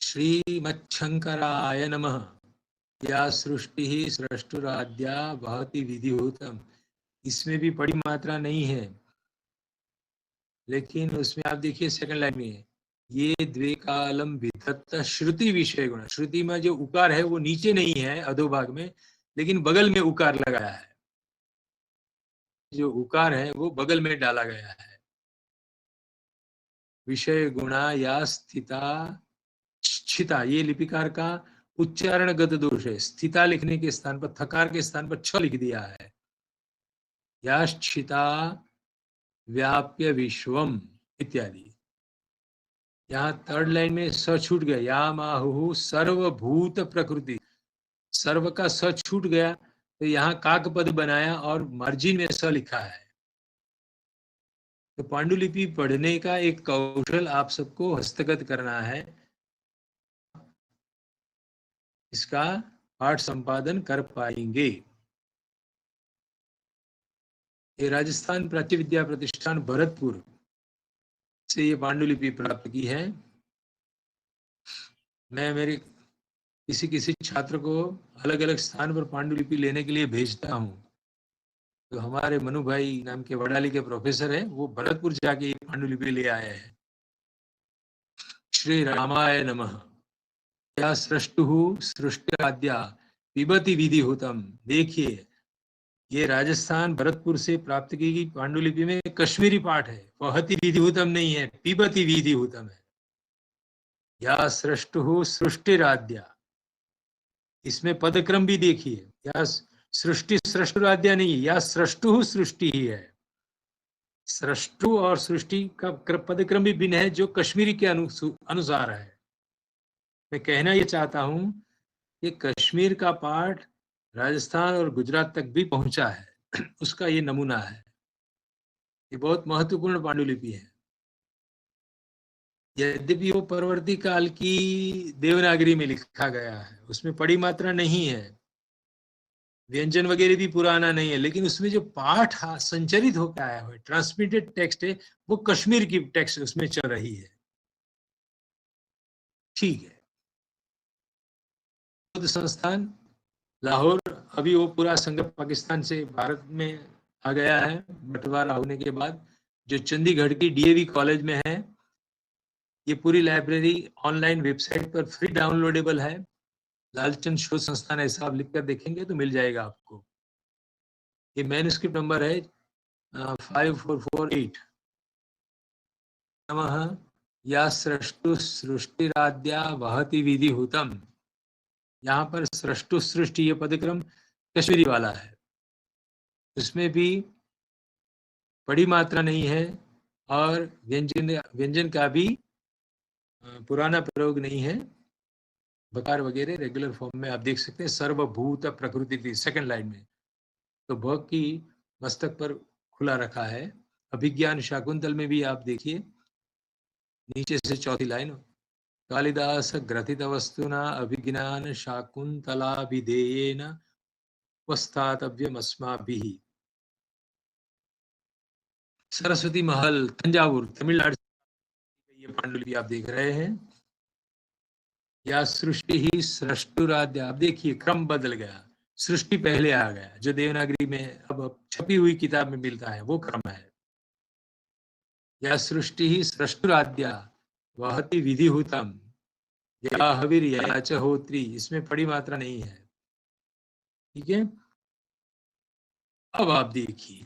श्रीमच्छंकराय नमः। या सृष्टि ही सृष्टुराद्या वहति विधिभूतम, इसमें भी बड़ी मात्रा नहीं है, लेकिन उसमें आप देखिए सेकंड लाइन में, ये द्वे कालम विधत्त श्रुति विषय गुण, श्रुति में जो उकार है वो नीचे नहीं है अधोभाग में, लेकिन बगल में उकार लगाया है, जो उकार है वो बगल में डाला गया है। विषय गुणा या स्थिता छिता, ये लिपिकार का उच्चारणगत दोष है, स्थिता लिखने के स्थान पर, थकार के स्थान पर छ लिख दिया है। या छिता व्याप्य विश्वम इत्यादि। यहाँ थर्ड लाइन में स छूट गया, या माहु सर्वभूत प्रकृति, सर्व का स छूट गया, तो यहाँ काक पद बनाया और मार्जिन में स लिखा है। तो पांडुलिपि पढ़ने का एक कौशल आप सबको हस्तगत करना है, इसका पाठ संपादन कर पाएंगे। ये राजस्थान प्राच्य विद्या प्रतिष्ठान भरतपुर से ये पांडुलिपि प्राप्त की है। मैं मेरे किसी किसी छात्र को अलग अलग स्थान पर पांडुलिपि लेने के लिए भेजता हूँ। तो हमारे मनु भाई नाम के वडाली के प्रोफेसर हैं, वो भरतपुर जाके ये पांडुलिपि ले आए हैं। श्री रामाय नमः। या सृष्टु सृष्टाद्या पिबति विधि होतम, देखिए ये राजस्थान भरतपुर से प्राप्त की गई पांडुलिपि में कश्मीरी पाठ है, वहति विधि होतम नहीं है, पिबति विधि होतम है। या सृष्टु सृष्टिराद्या, इसमें पदक्रम भी देखिए, या सृष्टि सृष्टुराद्या नहीं, या सृष्टु सृष्टि ही है। सृष्टु और सृष्टि का पदक्रम भी भिन्न है, जो कश्मीरी के अनुसार है। मैं कहना ये चाहता हूं कि कश्मीर का पाठ राजस्थान और गुजरात तक भी पहुंचा है, उसका ये नमूना है। ये बहुत महत्वपूर्ण पांडुलिपि है। यद्यपि वो परवर्ती काल की देवनागरी में लिखा गया है, उसमें पड़ी मात्रा नहीं है, व्यंजन वगैरह भी पुराना नहीं है, लेकिन उसमें जो पाठ संचरित होकर आया हुआ है, ट्रांसमिटेड टेक्स्ट है, वो कश्मीर की टेक्स्ट उसमें चल रही है। ठीक है। बौद्ध संस्थान लाहौर, अभी वो पूरा संघ पाकिस्तान से भारत में आ गया है बंटवारा होने के बाद। जो चंडीगढ़ की डीएवी कॉलेज में है, ये पूरी लाइब्रेरी ऑनलाइन वेबसाइट पर फ्री डाउनलोडेबल है। लालचंद शोध संस्थान ऐसा आप लिखकर देखेंगे तो मिल जाएगा आपको। ये मैन्युस्क्रिप्ट नंबर है 5448। नमः या सृष्टु सृष्टिराद्या वहति विधिहुतम। यहाँ पर सृष्टु सृष्टि ये पदक्रम कश्मीरी वाला है, उसमें भी बड़ी मात्रा नहीं है और व्यंजन का भी पुराना प्रयोग नहीं है। बकार वगैरह रेगुलर फॉर्म में आप देख सकते हैं। सर्वभूत प्रकृति थी सेकंड लाइन में, तो भ की मस्तक पर खुला रखा है। अभिज्ञान शाकुंतल में भी आप देखिए नीचे से चौथी लाइन, कालिदास ग्रथित वस्तुना अभिज्ञान शाकुंतलाभिधेयेन उपस्थातव्यमस्माभिः। सरस्वती महल तंजावुर तमिलनाडु, ये पांडुलिपि आप देख रहे हैं। या सृष्टि ही सृष्टुराद्या, अब देखिए क्रम बदल गया, सृष्टि पहले आ गया, जो देवनागरी में अब छपी हुई किताब में मिलता है वो क्रम है। या सृष्टि ही सृष्टुराद्या वहति विधिहुतम, या हविर या च होत्री, इसमें पड़ी मात्रा नहीं है। ठीक है। अब आप देखिए,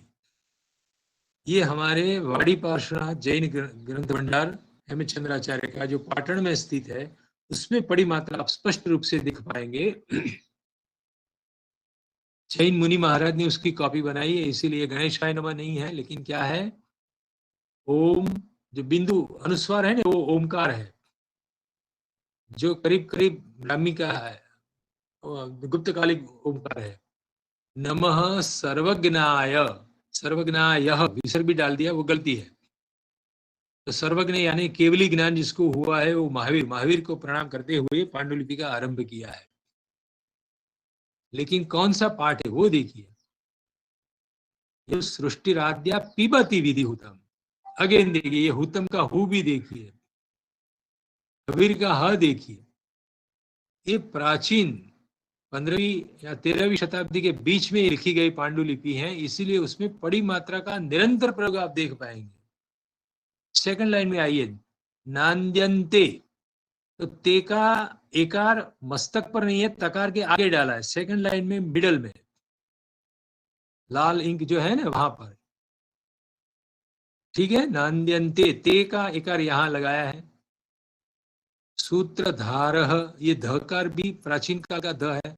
ये हमारे वाड़ी पार्श्वनाथ जैन ग्रंथ भंडार हेमचंद्राचार्य का जो पाटन में स्थित है, उसमें पड़ी मात्रा आप स्पष्ट रूप से दिख पाएंगे। जैन मुनि महाराज ने उसकी कॉपी बनाई है, इसीलिए गणेशाय नमः नहीं है, लेकिन क्या है, ओम जो बिंदु अनुस्वार है ना, वो ओमकार है, जो करीब करीब ब्राह्मी का है, गुप्तकालिक ओमकार है। नमः सर्वज्ञाय, सर्वज्ञाय विसर्ग भी डाल दिया, वो गलती है। तो सर्वज्ञ यानी केवली ज्ञान जिसको हुआ है वो महावीर, महावीर को प्रणाम करते हुए पांडुलिपि का आरंभ किया है। लेकिन कौन सा पाठ है वो देखिए, ये सृष्टिराद्या पिबती विधिहुतम। अगेन देखिए, ये हुतम का हु भी देखिए, कबीर का ह देखिए। ये प्राचीन 15वीं या 13वीं शताब्दी के बीच में लिखी गई पांडुलिपि है, इसीलिए उसमें पड़ी मात्रा का निरंतर प्रयोग आप देख पाएंगे। सेकंड लाइन में आइए, नांद्यंते, तो ते का एकार मस्तक पर नहीं है, तकार के आगे डाला है, सेकंड लाइन में मिडल में लाल इंक जो है ना वहां पर। ठीक है, नांद्यंते, ते का एकार यहां लगाया है। सूत्रधार, ये धकार भी प्राचीन काल का ध है।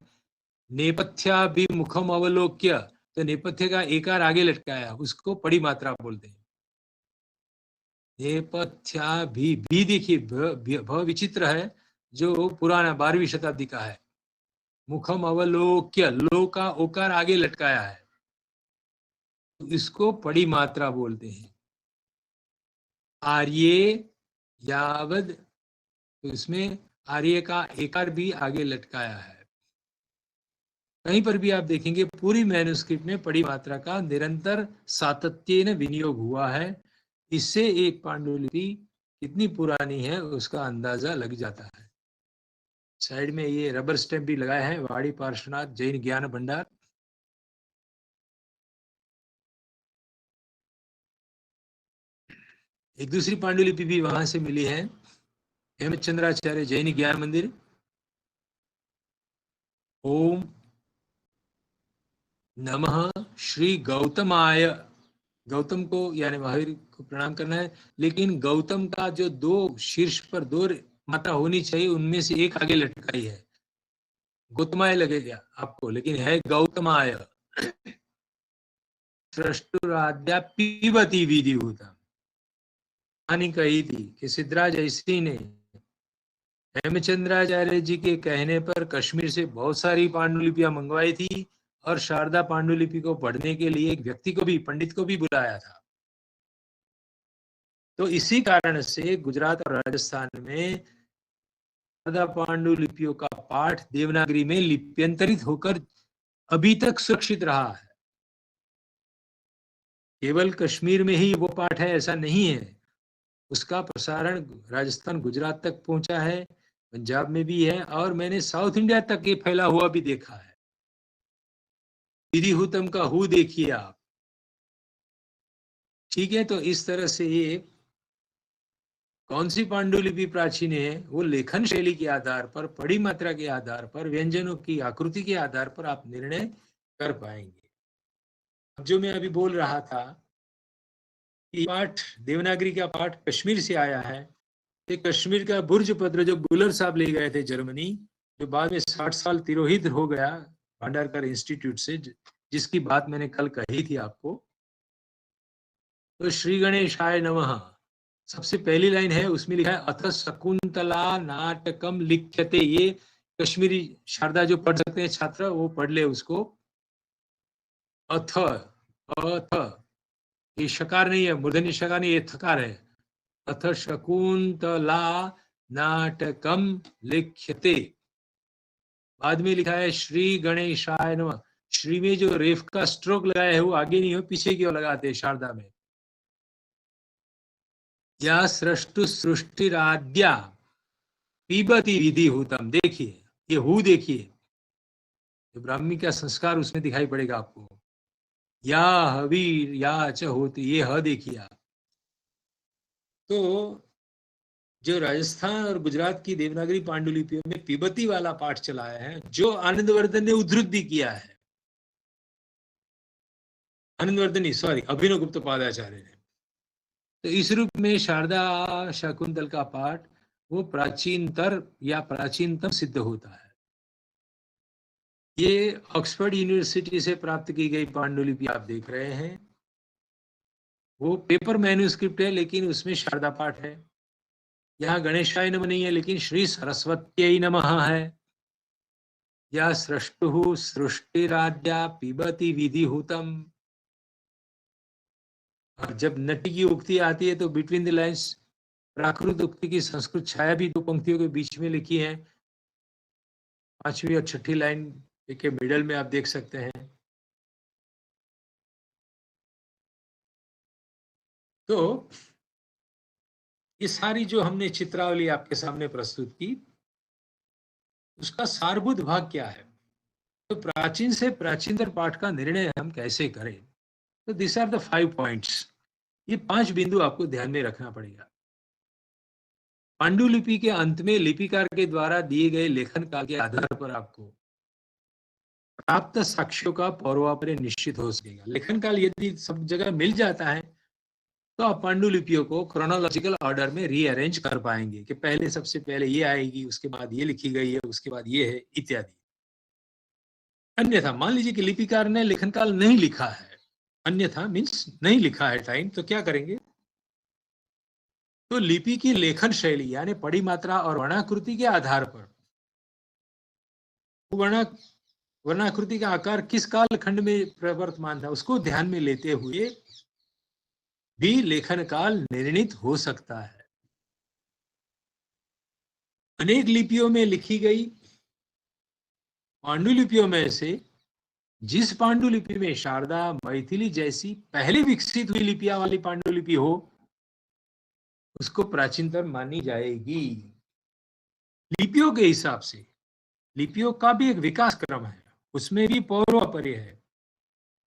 नेपथ्याभिमुखम अवलोक्य, तो नेपथ्य का एकार आगे लटकाया, उसको पड़ी मात्रा बोलते हैं। नेपथ्याभि भी देखिए, भ विचित्र है, जो पुराना 12वीं शताब्दी का है। मुखम अवलोक्य, लो का ओकार आगे लटकाया है, इसको पड़ी मात्रा बोलते हैं। आर्ये यावद, तो इसमें आर्य का एकार भी आगे लटकाया है। कहीं पर भी आप देखेंगे पूरी मैन्युस्क्रिप्ट में पड़ी मात्रा का निरंतर सातत्य विनियोग हुआ है। इससे एक पांडुलिपि कितनी पुरानी है उसका अंदाजा लग जाता है। साइड में ये रबर स्टैंप भी लगाया है, वाड़ी पार्श्वनाथ जैन ज्ञान भंडार। एक दूसरी पांडुलिपि भी वहां से मिली है, हेमचंद्राचार्य जैन ज्ञान मंदिर। ओम नमः श्री गौतमाय, गौतम को यानी महावीर को प्रणाम करना है, लेकिन गौतम का जो दो शीर्ष पर दो मात्रा होनी चाहिए, उनमें से एक आगे लटकाई है, गौतमाय लगेगा आपको, लेकिन है गौतमाय। सृष्टुराद्या पीबती विधिहुतम। कहानी कही थी कि सिद्धराज ऐसी ने हेमचंद्राचार्य जी के कहने पर कश्मीर से बहुत सारी पांडुलिपियां मंगवाई थी और शारदा पांडुलिपि को पढ़ने के लिए एक व्यक्ति को भी, पंडित को भी बुलाया था। तो इसी कारण से गुजरात और राजस्थान में शारदा पांडुलिपियों का पाठ देवनागरी में लिप्यंतरित होकर अभी तक सुरक्षित रहा है। केवल कश्मीर में ही वो पाठ है ऐसा नहीं है, उसका प्रसारण राजस्थान गुजरात तक पहुंचा है, पंजाब में भी है, और मैंने साउथ इंडिया तक ये फैला हुआ भी देखा है। विधि हुतम का हु देखिए आप, ठीक है। तो इस तरह से ये कौन सी पांडुलिपि प्राचीन है, वो लेखन शैली के आधार पर, पड़ी मात्रा के आधार पर, व्यंजनों की आकृति के आधार पर आप निर्णय कर पाएंगे। अब जो मैं अभी बोल रहा था कि पाठ, देवनागरी का पाठ कश्मीर से आया है, ये कश्मीर का बुर्ज पत्र जो बुलर साहब ले गए थे जर्मनी, जो बाद में 60 साल तिरोहित हो गया भांडारकर इंस्टीट्यूट से, जिसकी बात मैंने कल कही थी आपको। तो श्री गणेशाय नमः सबसे पहली लाइन है, उसमें लिखा है अथ शकुंतला नाटकम लिख्यते। ये कश्मीरी शारदा जो पढ़ सकते हैं छात्र, वो पढ़ ले उसको। अथ, अथ, ये शकार नहीं है, मूर्धन्य शकार नहीं, ये थकार है। अथ शकुंतला नाटकम लिख्यते। बाद में लिखा है श्री गणेशाय नमः। श्री में जो रेफ का स्ट्रोक लगाया है वो आगे नहीं हो, पीछे की ओर लगाते हैं शारदा में। या सृष्टु सृष्टिराद्या पीबती विधि हुतम। देखिए ये हु, देखिए ब्राह्मी का संस्कार उसमें दिखाई पड़ेगा आपको। या हवीर या च होती, ये ह देखिए आप। तो जो राजस्थान और गुजरात की देवनागरी पांडुलिपियों में पिबती वाला पाठ चलाया है, जो आनंदवर्धन ने उद्धृत भी किया है, आनंदवर्धन सॉरी अभिनव गुप्त पादाचार्य ने। तो इस रूप में शारदा शाकुंतल का पाठ वो प्राचीनतर या प्राचीनतम सिद्ध होता है। ये ऑक्सफोर्ड यूनिवर्सिटी से प्राप्त की गई पांडुलिपि आप देख रहे हैं, वो पेपर मैन्युस्क्रिप्ट है लेकिन उसमें शारदा पाठ है। यहाँ गणेशाय नमः नहीं है, लेकिन श्री सरस्वत्यै नमः है। या सृष्टु सृष्टिराद्या पिबती विधि हुतम। और जब नटी की उक्ति आती है तो बिटवीन द लाइन्स प्राकृत उक्ति की संस्कृत छाया भी दो पंक्तियों के बीच में लिखी है। 5वीं और 6ठी लाइन के मिडल में आप देख सकते हैं। तो ये सारी जो हमने चित्रावली आपके सामने प्रस्तुत की, उसका सारभूत भाग क्या है? तो प्राचीन से प्राचीनतर पाठ का निर्णय हम कैसे करें? तो दिस आर द 5 पॉइंट्स। ये 5 बिंदु आपको ध्यान में रखना पड़ेगा। पांडुलिपि के अंत में लिपिकार के द्वारा दिए गए लेखन काल के आधार पर आपको प्राप्त साक्ष्यों का पूर्वापर निश्चित हो सकेगा। लेखन काल यदि सब जगह मिल जाता है तो आप पांडुलिपियों को क्रोनोलॉजिकल ऑर्डर में रीअरेंज कर पाएंगे कि पहले सबसे पहले ये आएगी, उसके बाद ये लिखी गई है, उसके बाद ये है, इत्यादि। अन्यथा मान लीजिए कि लिपिकार ने लेखन काल नहीं लिखा है, अन्यथा मीन्स नहीं लिखा है टाइम, तो क्या करेंगे? तो लिपि की लेखन शैली यानी पड़ी मात्रा और वर्णाकृति के आधार पर वर्णाकृति का आकार किस काल खंड में प्रवर्तमान था उसको ध्यान में लेते हुए भी लेखन काल निर्णित हो सकता है। अनेक लिपियों में लिखी गई पांडुलिपियों में से जिस पांडुलिपि में शारदा, मैथिली जैसी पहले विकसित हुई लिपियां वाली पांडुलिपि हो, उसको प्राचीनतम मानी जाएगी। लिपियों के हिसाब से लिपियों का भी एक विकास क्रम है, उसमें भी पौर्वापर्य है।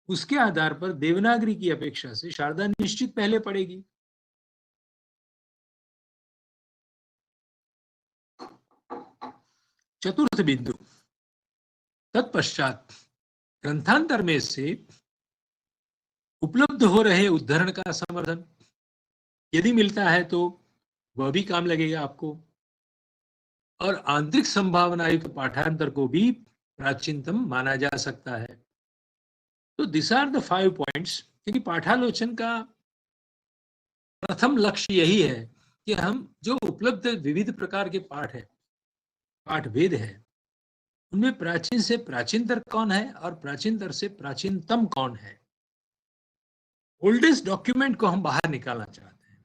उसके आधार पर देवनागरी की अपेक्षा से शारदा निश्चित पहले पड़ेगी। चतुर्थ बिंदु, तत्पश्चात ग्रंथांतर में से उपलब्ध हो रहे उद्धरण का समर्थन यदि मिलता है तो वह भी काम लगेगा आपको, और आंतरिक संभावनायुक्त पाठांतर को भी प्राचीनतम माना जा सकता है। तो दिस आर द 5 पॉइंट्स। क्योंकि पाठालोचन का प्रथम लक्ष्य यही है कि हम जो उपलब्ध विविध प्रकार के पाठ है, पाठ भेद है, उनमें प्राचीन से प्राचीनतर कौन है और प्राचीनतर से प्राचीनतम कौन है, ओल्डेस्ट डॉक्यूमेंट को हम बाहर निकालना चाहते हैं।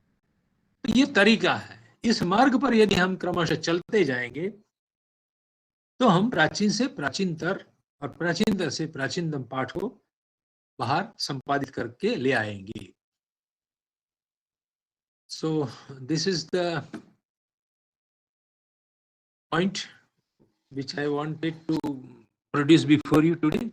तो ये तरीका है। इस मार्ग पर यदि हम क्रमशः चलते जाएंगे तो हम प्राचीन से प्राचीनतर और प्राचीनतम से प्राचीनतम पाठ को बाहर संपादित करके ले आएंगे. So this is the point which I wanted to produce before you today.